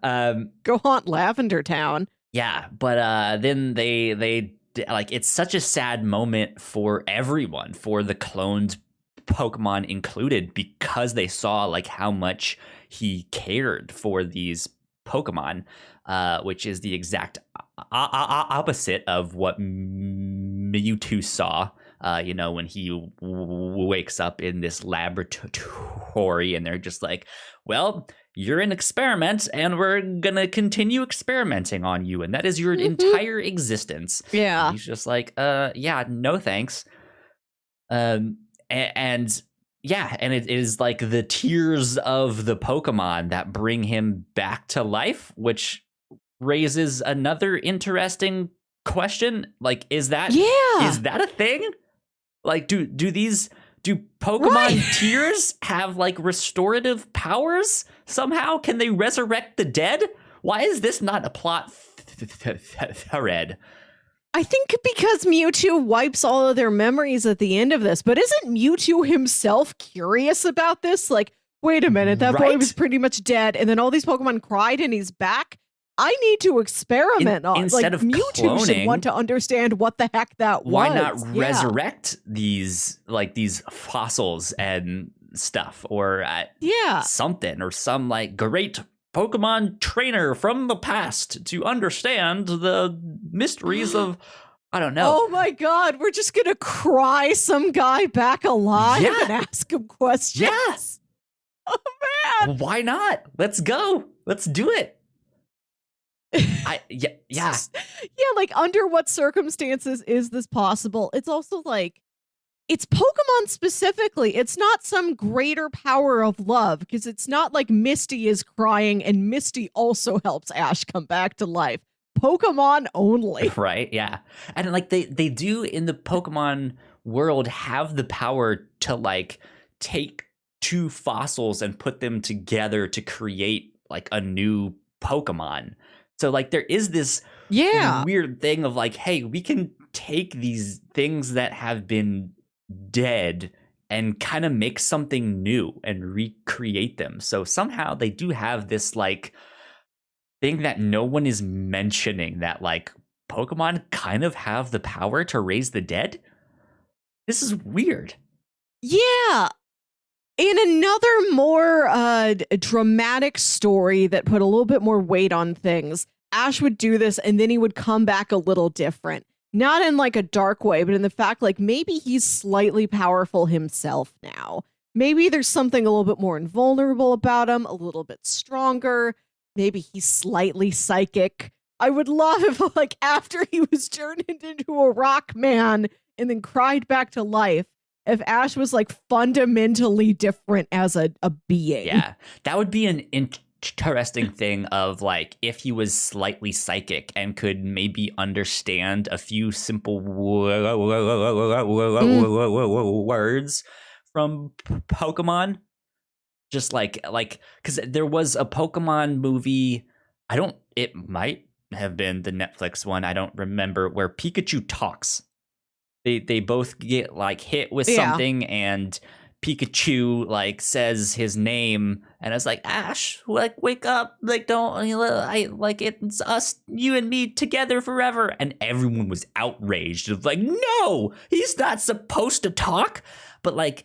Go haunt Lavender Town. Yeah, but then they like, it's such a sad moment for everyone, for the cloned Pokemon included, because they saw like how much he cared for these Pokemon, which is the exact opposite of what Mewtwo saw. When he wakes up in this laboratory, and they're just like, well, you're an experiment and we're going to continue experimenting on you. And that is your entire existence. Yeah. And he's just like, no, thanks. And it is like the tears of the Pokemon that bring him back to life, which raises another interesting question. Like, is that a thing? Like, do Pokemon tears have like restorative powers somehow? Can they resurrect the dead? Why is this not a plot thread? I think because Mewtwo wipes all of their memories at the end of this, but isn't Mewtwo himself curious about this? Like, wait a minute, that boy was pretty much dead, and then all these Pokemon cried and he's back? I need to experiment on. Instead of Mewtwo cloning, should want to understand what the heck that was. Why not resurrect these fossils and stuff or yeah, something, or some like great Pokemon trainer from the past to understand the mysteries of, I don't know. Oh my God, we're just gonna cry some guy back alive and ask him questions. Yes. Oh man. Why not? Let's go. Let's do it. Yeah. Like under what circumstances is this possible? It's also like, it's Pokemon specifically. It's not some greater power of love, because it's not like Misty is crying and Misty also helps Ash come back to life. Pokemon only. Right, yeah. And like they do in the Pokemon world have the power to like take two fossils and put them together to create like a new Pokemon. So like there is this weird thing of like, hey, we can take these things that have been dead and kind of make something new and recreate them. So somehow they do have this like thing that no one is mentioning, that like Pokemon kind of have the power to raise the dead. This is weird. Yeah. In another more dramatic story that put a little bit more weight on things, Ash would do this and then he would come back a little different. Not in like a dark way, but in the fact like maybe he's slightly powerful himself now. Maybe there's something a little bit more invulnerable about him, a little bit stronger. Maybe he's slightly psychic. I would love if like after he was turned into a rock man and then cried back to life, if Ash was like fundamentally different as a being. Yeah, that would be an interesting thing of like if he was slightly psychic and could maybe understand a few simple words from Pokemon. Just like because there was a Pokemon movie, it might have been the Netflix one, I don't remember, where Pikachu talks. They both get like hit with something and Pikachu like says his name and it's like, Ash, like wake up, like it's us, you and me together forever. And everyone was outraged of like, no, he's not supposed to talk. But like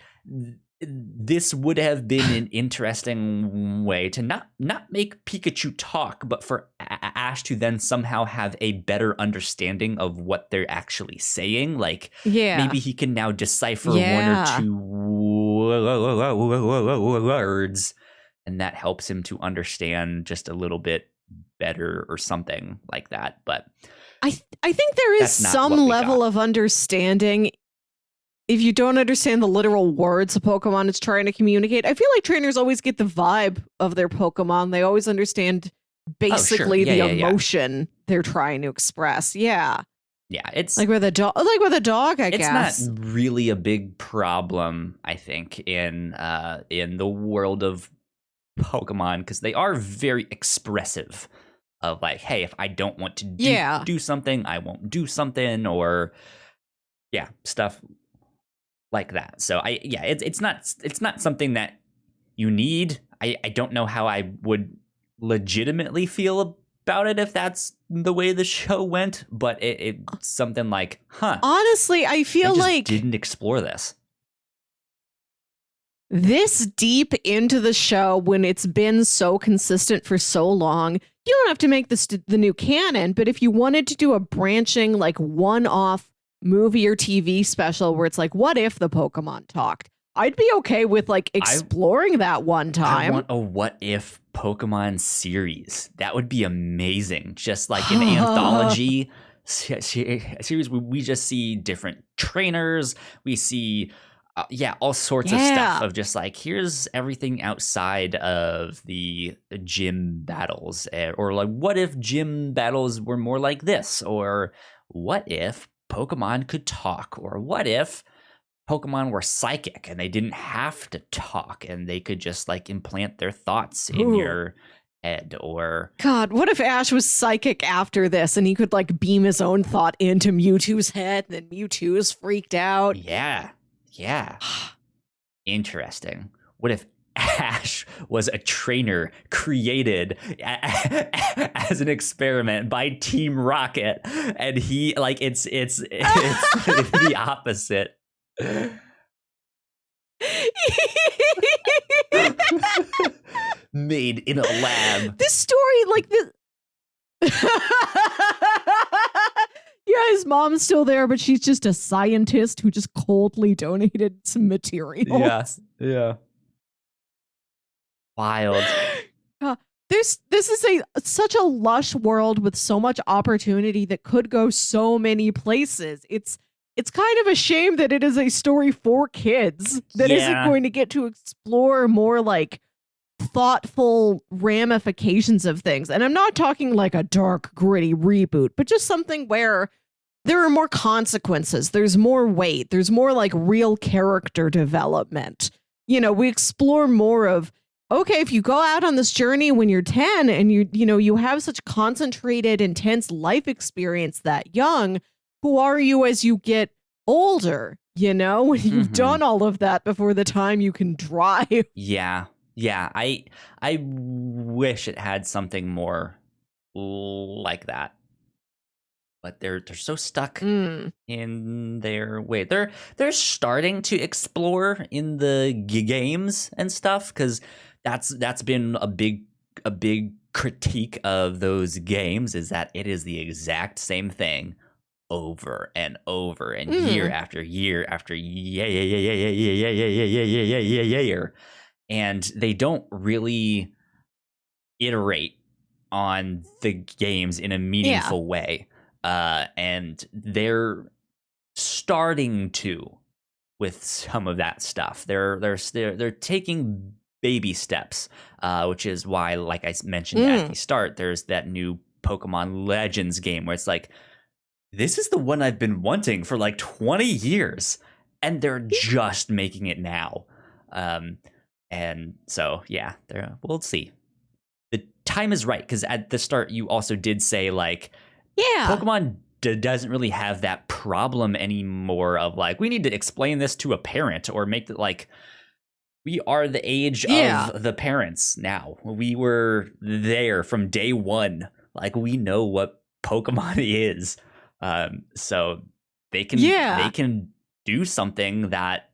this would have been an interesting way to not make Pikachu talk, but for Ash to then somehow have a better understanding of what they're actually saying. Like, maybe he can now decipher one or two words, and that helps him to understand just a little bit better or something like that. But I think there is some level of understanding. If you don't understand the literal words a Pokemon is trying to communicate, I feel like trainers always get the vibe of their Pokemon. They always understand basically the emotion they're trying to express. Yeah. Yeah, it's like with a dog. I guess it's not really a big problem, I think, in the world of Pokemon, because they are very expressive. Of like, hey, if I don't want to do something, I won't do something, or stuff like that. So it's not something that you need. I don't know how I would legitimately feel about it if that's the way the show went, but it's something like, honestly, I feel like didn't explore this deep into the show when it's been so consistent for so long. You don't have to make this the new canon, but if you wanted to do a branching like one-off movie or TV special where it's like, what if the Pokemon talked? I'd be okay with like exploring that one time. I want a what if Pokemon series. That would be amazing. Just like an anthology series where we just see different trainers. We see all sorts of stuff of just like, here's everything outside of the gym battles, or like, what if gym battles were more like this, or what if Pokemon could talk, or what if Pokemon were psychic and they didn't have to talk and they could just like implant their thoughts in your head. Or God, what if Ash was psychic after this and he could like beam his own thought into Mewtwo's head and then Mewtwo is freaked out? Yeah. Interesting. What if Ash was a trainer created as an experiment by Team Rocket, and he like it's the opposite. made in a lab. This story, like this. Yeah, his mom's still there, but she's just a scientist who just coldly donated some materials. Yeah. Wild. This is such a lush world with so much opportunity that could go so many places. It's kind of a shame that it is a story for kids that isn't going to get to explore more like thoughtful ramifications of things. And I'm not talking like a dark, gritty reboot, but just something where there are more consequences. There's more weight. There's more like real character development. You know, we explore more of, okay, if you go out on this journey when you're 10 and you have such concentrated, intense life experience that young, who are you as you get older? You know, when you've done all of that before the time you can drive. Yeah. I wish it had something more like that. But they're so stuck in their way. They're starting to explore in the games and stuff, because that's been a big critique of those games, is that it is the exact same thing over and over and year after year after year, and they don't really iterate on the games in a meaningful way. And they're starting to with some of that stuff. They're taking baby steps, which is why, like I mentioned at the start, there's that new Pokemon Legends game where it's like, this is the one I've been wanting for like 20 years, and they're just making it now. And so, yeah, we'll see. The time is right, because at the start you also did say like, Pokemon doesn't really have that problem anymore of like, we need to explain this to a parent or make it like, we are the age of the parents now. We were there from day one. Like, we know what Pokemon is. So they can do something that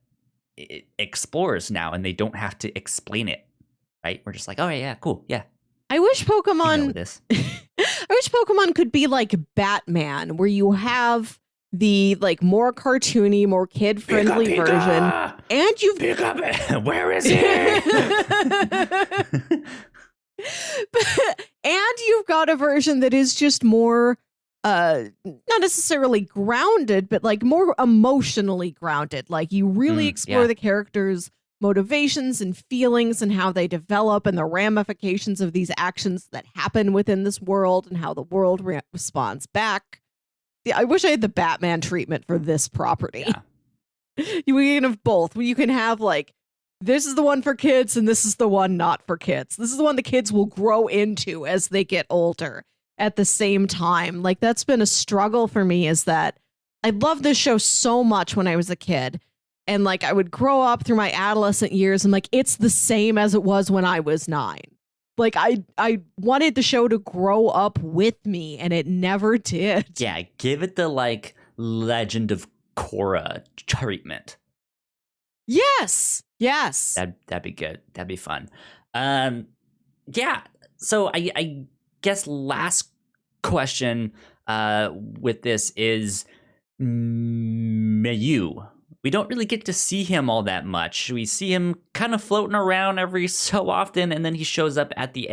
it explores now, and they don't have to explain it. Right? We're just like, oh yeah, cool, yeah. I wish Pokemon. I wish Pokemon could be like Batman, where you have the like more cartoony, more kid-friendly version, and you've where is he? And you've got a version that is just more not necessarily grounded, but like more emotionally grounded. Like, you really explore the characters' motivations and feelings and how they develop and the ramifications of these actions that happen within this world and how the world responds back. Yeah, I wish I had the Batman treatment for this property. You can have both. You can have like, this is the one for kids and this is the one not for kids. This is the one the kids will grow into as they get older at the same time. Like, that's been a struggle for me, is that I loved this show so much when I was a kid. And like, I would grow up through my adolescent years and like, it's the same as it was when I was 9. Like, I wanted the show to grow up with me, and it never did. Yeah, give it the like Legend of Korra treatment. Yes. That'd be good. That'd be fun. Yeah. So I guess last question with this is Mew. We don't really get to see him all that much. We see him kind of floating around every so often, and then he shows up at the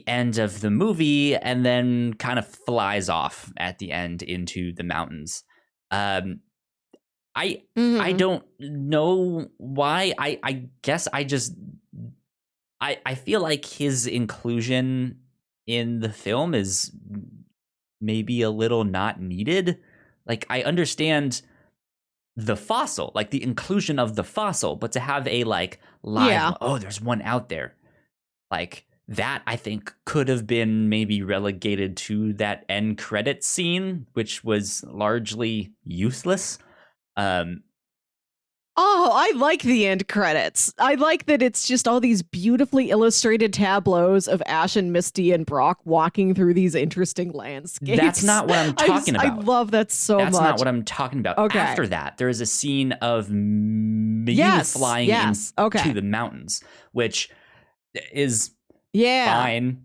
end of the movie, and then kind of flies off at the end into the mountains. I don't know why. I guess I feel like his inclusion in the film is maybe a little not needed. Like, I understand the fossil, like the inclusion of the fossil, but to have a like live, there's one out there, like that, I think could have been maybe relegated to that end credit scene, which was largely useless. Oh, I like the end credits. I like that it's just all these beautifully illustrated tableaus of Ash and Misty and Brock walking through these interesting landscapes. That's not what I'm talking about. I love that so much. That's not what I'm talking about. Okay. After that, there is a scene of Mew flying into the mountains, which is fine.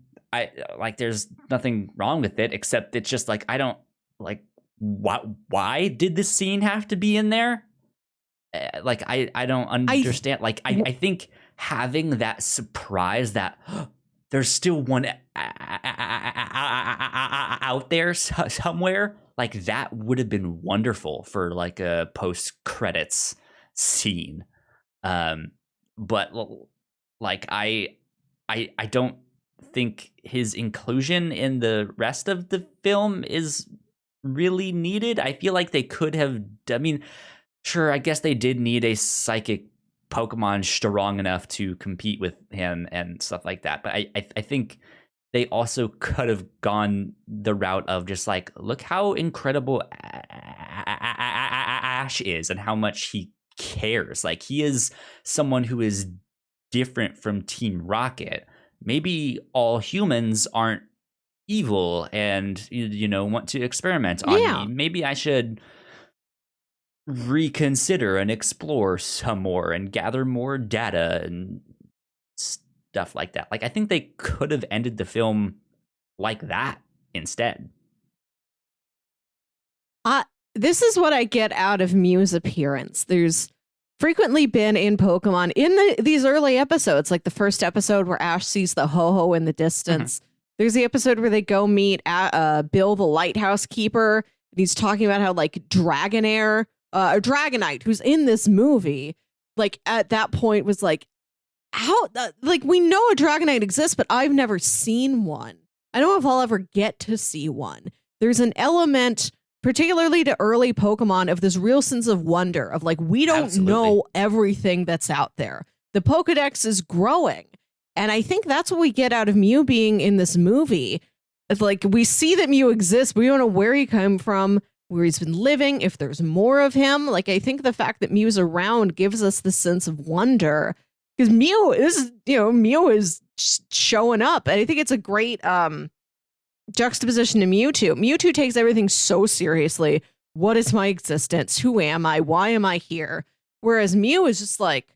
There's nothing wrong with it, except it's just like, I don't like, why did this scene have to be in there? I don't understand. I think having that surprise that there's still one out there somewhere, like that would have been wonderful for like a post credits scene. But like I don't think his inclusion in the rest of the film is really needed. I feel like they could have. I mean, sure, I guess they did need a psychic Pokemon strong enough to compete with him and stuff like that. But I think they also could have gone the route of just like, look how incredible Ash is and how much he cares. Like, he is someone who is different from Team Rocket. Maybe all humans aren't evil and, want to experiment on me. Maybe I should reconsider and explore some more and gather more data and stuff like that. Like, I think they could have ended the film like that instead. This is what I get out of Mew's appearance. There's frequently been in Pokemon in these early episodes, like the first episode where Ash sees the Ho-Oh in the distance. There's the episode where they go meet Bill, the lighthouse keeper, and he's talking about how like Dragonair, a Dragonite who's in this movie, like at that point was like, how, like, we know a Dragonite exists, but I've never seen one. I don't know if I'll ever get to see one. There's an element, particularly to early Pokemon, of this real sense of wonder of like, we don't know everything that's out there. The Pokedex is growing. And I think that's what we get out of Mew being in this movie. It's like, we see that Mew exists, but we don't know where he came from, where he's been living, if there's more of him. Like, I think the fact that Mew's around gives us the sense of wonder, because Mew is showing up. And I think it's a great juxtaposition to Mewtwo. Mewtwo takes everything so seriously. What is my existence? Who am I? Why am I here? Whereas Mew is just like,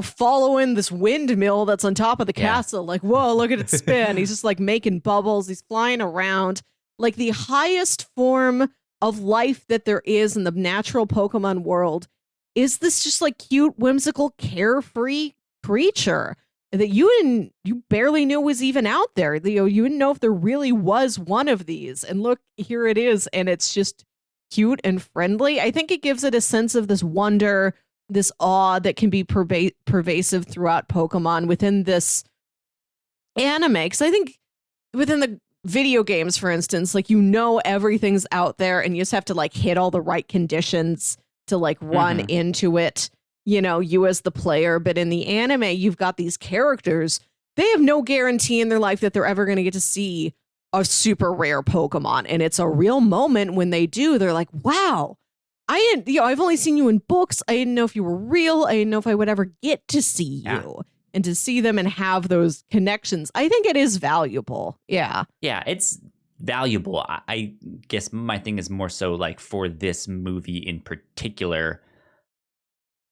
following this windmill that's on top of the castle. Like, whoa, look at it spin. He's just like making bubbles. He's flying around. Like, the highest form of life that there is in the natural Pokemon world is this just like cute, whimsical, carefree creature that you barely knew was even out there. You didn't know if there really was one of these. And look, here it is. And it's just cute and friendly. I think it gives it a sense of this wonder, this awe that can be pervasive throughout Pokemon within this anime. Because I think within the video games, for instance, like, everything's out there and you just have to like hit all the right conditions to like run into it, you as the player. But in the anime, you've got these characters. They have no guarantee in their life that they're ever going to get to see a super rare Pokemon. And it's a real moment when they do. They're like, wow, I've only seen you in books. I didn't know if you were real. I didn't know if I would ever get to see you. And to see them and have those connections, I think it is valuable. Yeah. Yeah, it's valuable. I guess my thing is more so like, for this movie in particular,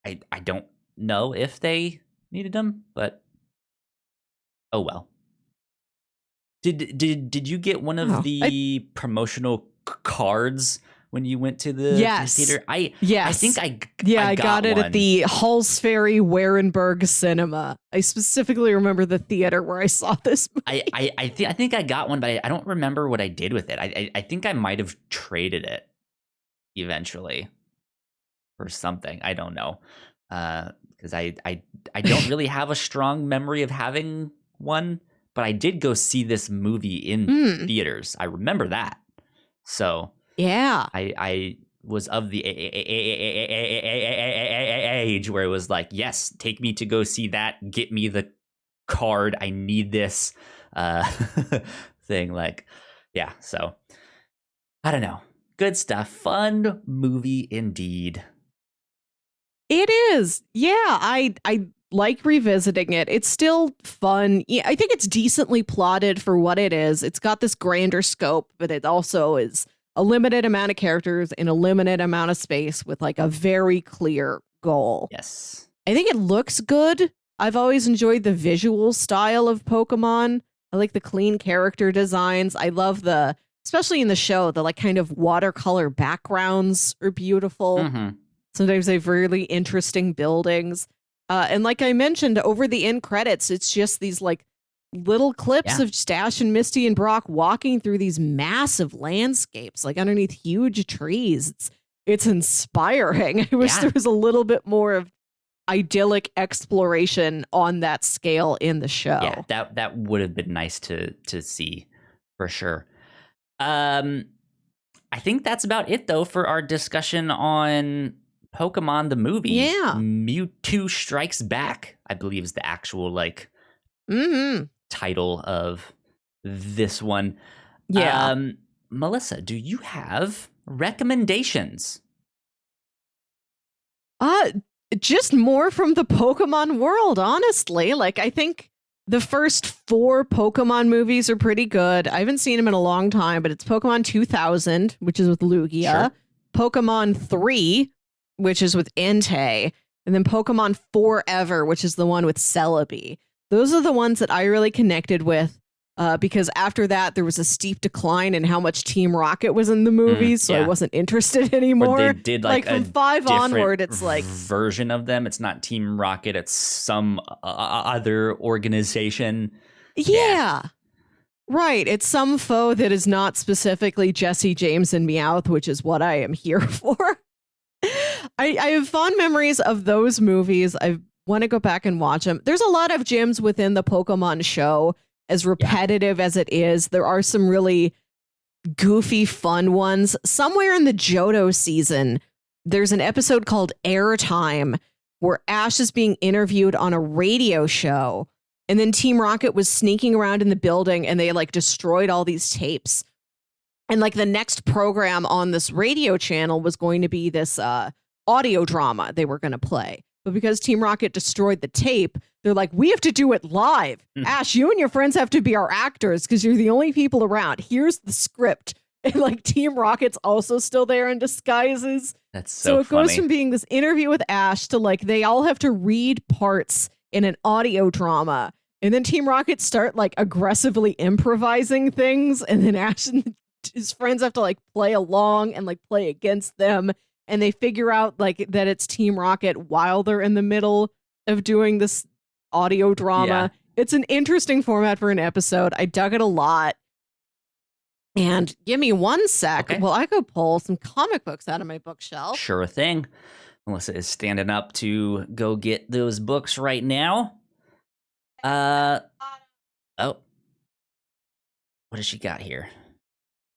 I don't know if they needed them, but oh well. Did you get one of the promotional cards when you went to the theater? I think I got it one at the Halls Ferry Warenberg Cinema. I specifically remember the theater where I saw this movie. I think I got one, but I don't remember what I did with it. I think I might have traded it eventually or something. I don't know, because I don't really have a strong memory of having one, but I did go see this movie in theaters. I remember that. So yeah, I was of the age where it was like, yes, take me to go see that. Get me the card. I need this thing. Like, yeah. So I don't know. Good stuff. Fun movie indeed. It is. Yeah, I like revisiting it. It's still fun. Yeah, I think it's decently plotted for what it is. It's got this grander scope, but it also is a limited amount of characters in a limited amount of space with like a very clear goal. Yes. I think it looks good. I've always enjoyed the visual style of Pokemon. I like the clean character designs. I love especially in the show, the like kind of watercolor backgrounds are beautiful. Mm-hmm. Sometimes they have really interesting buildings. And like I mentioned, over the end credits, it's just these like little clips of Ash and Misty and Brock walking through these massive landscapes, like underneath huge trees. It's inspiring. I wish there was a little bit more of idyllic exploration on that scale in the show. Yeah, that would have been nice to see for sure. I think that's about it though for our discussion on Pokemon the movie. Yeah. Mewtwo Strikes Back, I believe, is the actual like title of this one. Yeah. Melissa, do you have recommendations? Just more from the Pokemon world, honestly. Like, I think the first 4 Pokemon movies are pretty good. I haven't seen them in a long time, but it's Pokemon 2000, which is with Lugia, Pokemon 3, which is with Entei, and then Pokemon Forever, which is the one with Celebi. Those are the ones that I really connected with. Because after that, there was a steep decline in how much Team Rocket was in the movies, so I wasn't interested anymore. Or they did like from 5 onward, it's like version of them. It's not Team Rocket; it's some other organization. Yeah, right. It's some foe that is not specifically Jesse James and Meowth, which is what I am here for. I have fond memories of those movies. I want to go back and watch them. There's a lot of gyms within the Pokemon show. As repetitive as it is, there are some really goofy, fun ones. Somewhere in the Johto season, there's an episode called Airtime where Ash is being interviewed on a radio show. And then Team Rocket was sneaking around in the building and they like destroyed all these tapes. And like the next program on this radio channel was going to be this audio drama they were going to play. But because Team Rocket destroyed the tape, they're like, we have to do it live. Ash, you and your friends have to be our actors because you're the only people around. Here's the script. And like Team Rocket's also still there in disguises. That's so it funny. Goes from being this interview with Ash to like they all have to read parts in an audio drama. And then Team Rocket start like aggressively improvising things. And then Ash and his friends have to like play along and like play against them. And they figure out like that it's Team Rocket while they're in the middle of doing this audio drama. Yeah. It's an interesting format for an episode. I dug it a lot. And give me one sec. Well, I go pull some comic books out of my bookshelf. Sure thing. Melissa is standing up to go get those books right now. What does she got here?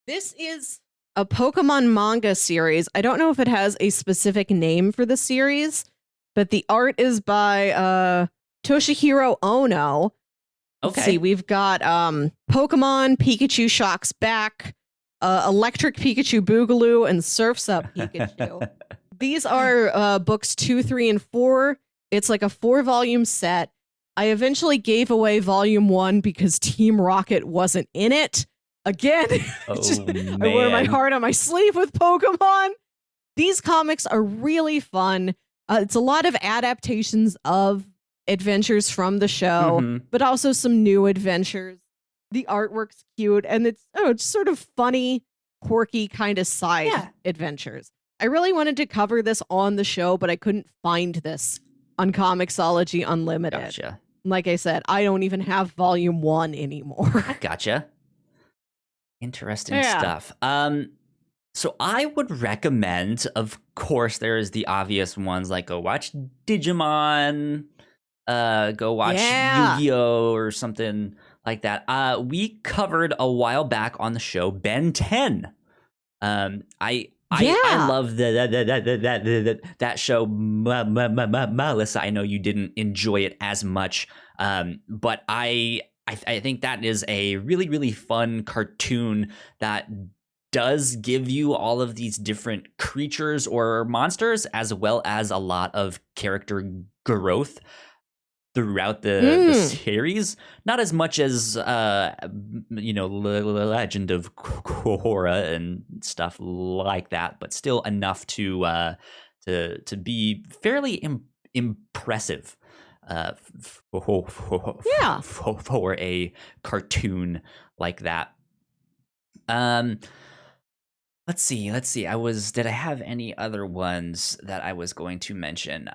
This is a Pokemon manga series. I don't know if it has a specific name for the series, but the art is by Toshihiro Ono. Okay. Let's see, we've got Pokemon Pikachu Shocks Back, Electric Pikachu Boogaloo, and Surf's Up Pikachu. These are books 2, 3, and 4. It's like a 4-volume set. I eventually gave away volume 1 because Team Rocket wasn't in it. Again, I wear my heart on my sleeve with Pokemon. These comics are really fun. It's a lot of adaptations of adventures from the show, but also some new adventures. The artwork's cute, and it's sort of funny, quirky kind of side adventures. I really wanted to cover this on the show, but I couldn't find this on Comixology Unlimited. Gotcha. Like I said, I don't even have volume 1 anymore. Gotcha. Interesting stuff. So I would recommend, of course, there's the obvious ones like go watch Digimon, go watch Yu-Gi-Oh! Or something like that. We covered a while back on the show Ben 10. I love that show. Melissa, I know you didn't enjoy it as much, but I think that is a really, really fun cartoon that does give you all of these different creatures or monsters, as well as a lot of character growth throughout the series. Not as much as Legend of Korra and stuff like that, but still enough to be fairly impressive for a cartoon like that. Let's see. Did I have any other ones that I was going to mention?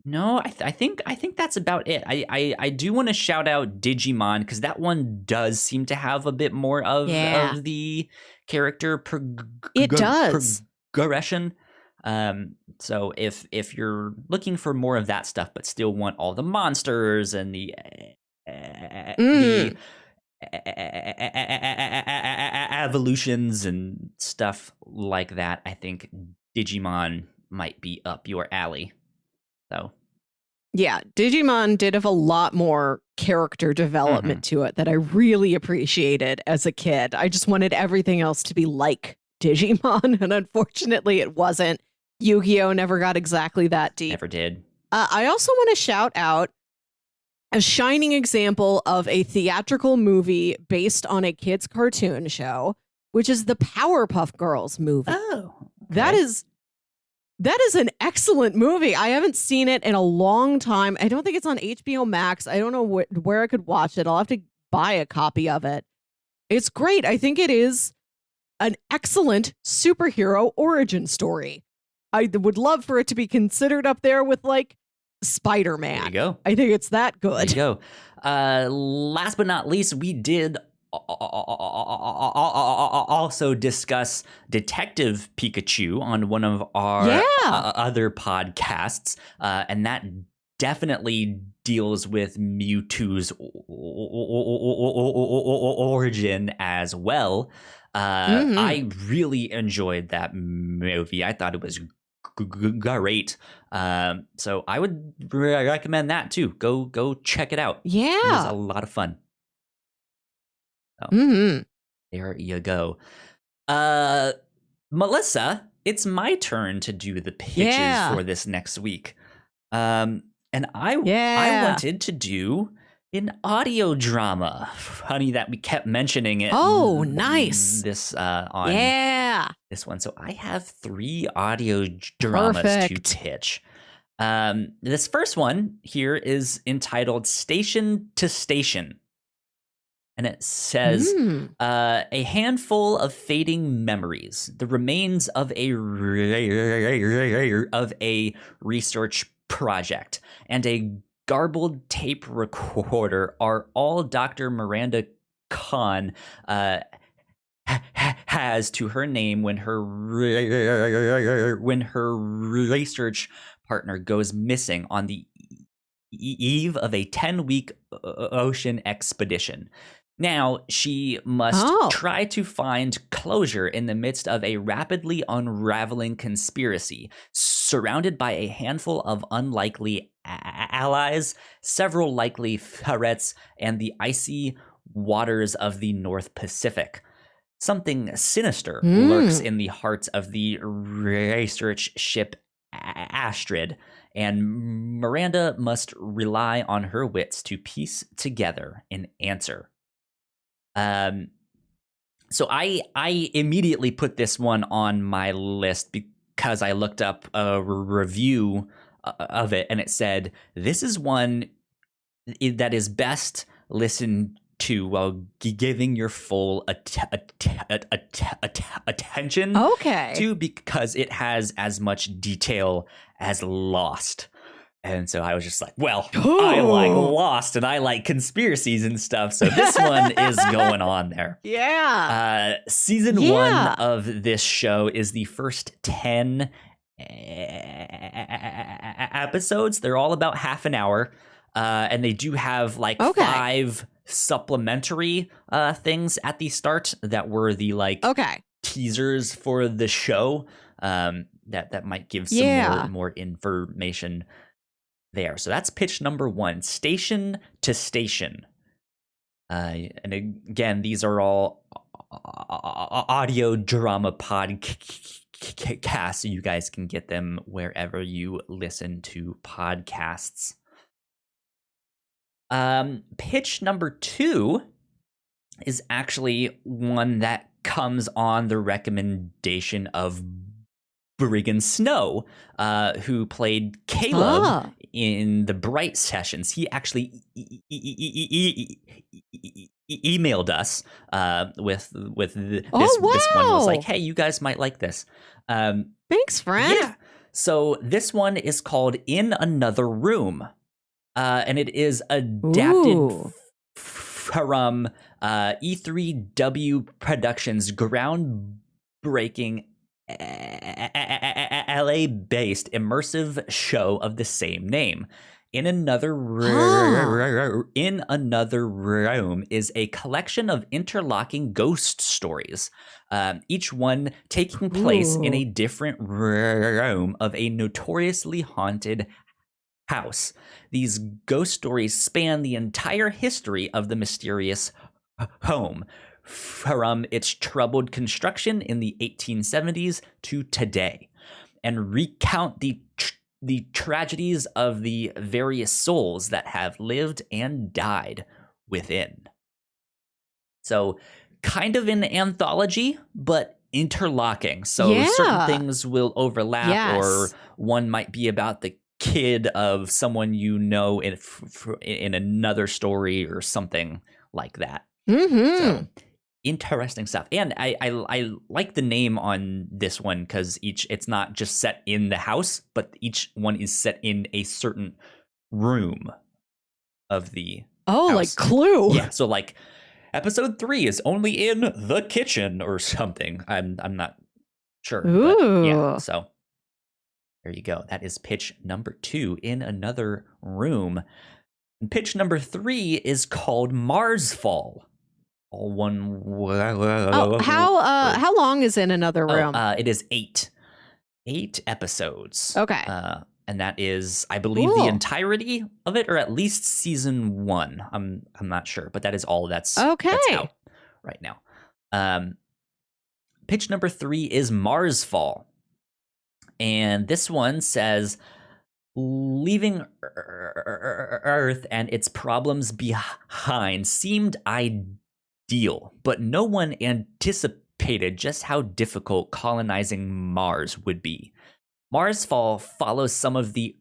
No, I think that's about it. I do want to shout out Digimon, because that one does seem to have a bit more of the character progression. So if you're looking for more of that stuff, but still want all the monsters and the evolutions and stuff like that, I think Digimon might be up your alley. So yeah, Digimon did have a lot more character development to it that I really appreciated as a kid. I just wanted everything else to be like Digimon, and unfortunately it wasn't. Yu-Gi-Oh! Never got exactly that deep. Never did. I also want to shout out a shining example of a theatrical movie based on a kid's cartoon show, which is the Powerpuff Girls movie. Oh, okay. That is an excellent movie. I haven't seen it in a long time. I don't think it's on HBO Max. I don't know where I could watch it. I'll have to buy a copy of it. It's great. I think it is an excellent superhero origin story. I would love for it to be considered up there with, like, Spider-Man. There you go. I think it's that good. There you go. Last but not least, we did also discuss Detective Pikachu on one of our other podcasts, and that definitely deals with Mewtwo's origin as well. I really enjoyed that movie. I thought it was great. So I would recommend that too. Go check it out. Yeah, it was a lot of fun. So, there you go. Melissa, it's my turn to do the pitches for this next week. And I wanted to do an audio drama. Funny that we kept mentioning it. Oh, nice. This on this one. So I have 3 audio dramas to pitch. This first one here is entitled Station to Station. And it says, a handful of fading memories, the remains of a research project, and a garbled tape recorder are all Dr. Miranda Khan has to her name when her research partner goes missing on the eve of a 10-week ocean expedition. Now, she must try to find closure in the midst of a rapidly unraveling conspiracy, surrounded by a handful of unlikely allies, several likely threats, and the icy waters of the North Pacific. Something sinister lurks in the heart of the research ship Astrid, and Miranda must rely on her wits to piece together an answer. So I immediately put this one on my list because I looked up a review of it, and it said, this is one that is best listened to while giving your full attention to, because it has as much detail as Lost. And so I was just like, well, I like Lost and I like conspiracies and stuff. So this one is going on there. Yeah. Season 1 of this show is the first 10 episodes. They're all about half an hour. And they do have like 5 supplementary things at the start that were the like teasers for the show that might give some more information there. So that's pitch number 1, Station to Station. And again, these are all audio drama podcasts, so you guys can get them wherever you listen to podcasts. Pitch number 2 is actually one that comes on the recommendation of Briggan Snow, who played Caleb in the Bright sessions. He actually emailed us with this one. Was like, hey, you guys might like this. Thanks, friend. Yeah. So this one is called In Another Room, and it is adapted from E3W Productions' groundbreaking LA-based immersive show of the same name. In Another Room is a collection of interlocking ghost stories, each one taking place in a different room of a notoriously haunted house. These ghost stories span the entire history of the mysterious home, from its troubled construction in the 1870s to today, and recount the tragedies of the various souls that have lived and died within. So kind of an anthology, but interlocking. So certain things will overlap, or one might be about the kid of someone you know in another story or something like that. So interesting stuff. And I like the name on this one because it's not just set in the house, but each one is set in a certain room of the house. Like Clue. Yeah, so like episode 3 is only in the kitchen or something. I'm not sure. But yeah, so there you go. That is pitch number 2, In Another Room. And pitch number 3 is called Marsfall. All one. How long is In Another Room? It is 8 episodes. Okay. And that is, I believe, the entirety of it, or at least season 1. I'm not sure, but that is all that's out right now. Pitch number 3 is Marsfall. And this one says, leaving Earth and its problems behind seemed ideal, but no one anticipated just how difficult colonizing Mars would be. Marsfall follows some of the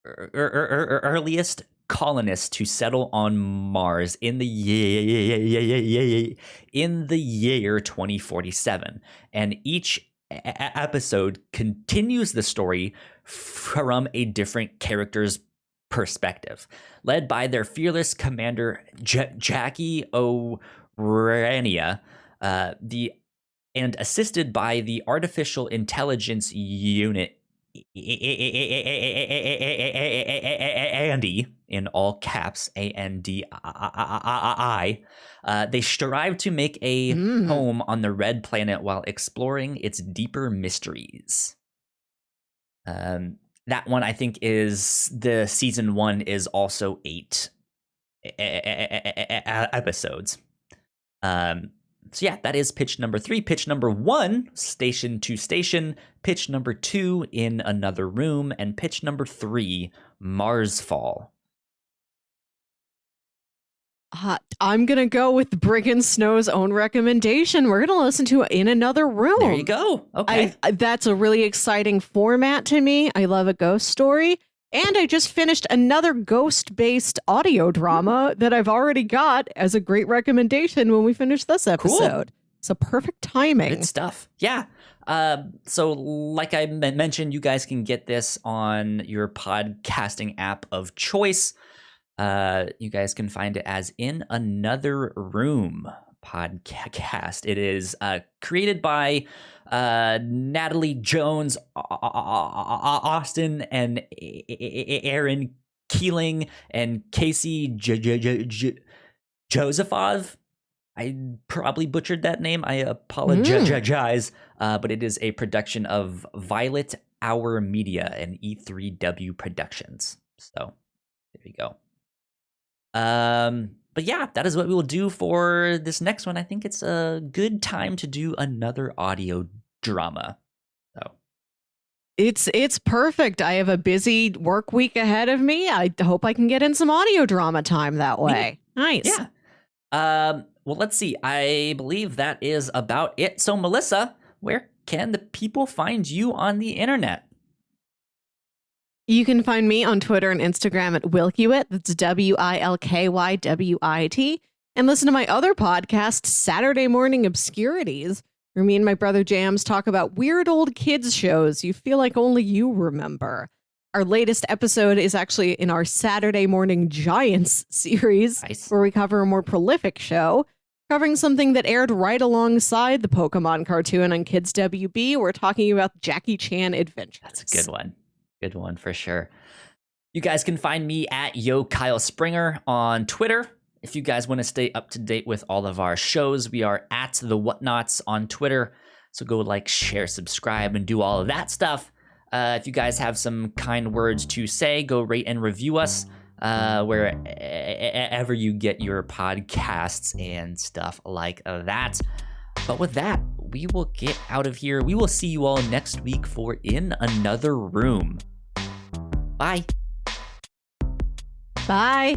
earliest colonists to settle on Mars in the year 2047, and each episode continues the story from a different character's perspective, led by their fearless commander Jackie O'Rania, and assisted by the artificial intelligence unit Andy, in all caps, ANDI. They strive to make a home on the Red Planet while exploring its deeper mysteries. That one, I think, is the season 1 is also 8 episodes. So yeah, that is pitch number 3. Pitch number 1, Station to Station. Pitch number 2, In Another Room. And pitch number 3, Marsfall. I'm going to go with Briggan Snow's own recommendation. We're going to listen to In Another Room. There you go. Okay. That's a really exciting format to me. I love a ghost story. And I just finished another ghost-based audio drama that I've already got as a great recommendation when we finish this episode. Cool. So perfect timing. Good stuff. Yeah. So like I mentioned, you guys can get this on your podcasting app of choice. You guys can find it as In Another Room podcast. It is created by Natalie Jones, Austin, and Aaron Keeling, and Casey Josephov. I probably butchered that name. I apologize. But it is a production of Violet Hour Media and E3W Productions. So there you go. But yeah, that is what we will do for this next one. I think it's a good time to do another audio drama. So it's perfect. I have a busy work week ahead of me. I hope I can get in some audio drama time that way. Nice. Yeah. Well, let's see. I believe that is about it. So, Melissa, where can the people find you on the internet? You can find me on Twitter and Instagram at Wilkywit. That's WILKYWIT. And listen to my other podcast, Saturday Morning Obscurities, where me and my brother Jams talk about weird old kids shows you feel like only you remember. Our latest episode is actually in our Saturday Morning Giants series, Nice. Where we cover a more prolific show, covering something that aired right alongside the Pokemon cartoon on Kids WB. We're talking about Jackie Chan Adventures. That's a good one. Good one for sure. You guys can find me at Yo Kyle Springer on Twitter. If you guys want to stay up to date with all of our shows, we are at the Whatnauts on Twitter. So go like, share, subscribe, and do all of that stuff. If you guys have some kind words to say, go rate and review us wherever you get your podcasts and stuff like that. But with that, we will get out of here. We will see you all next week for In Another Room. Bye. Bye.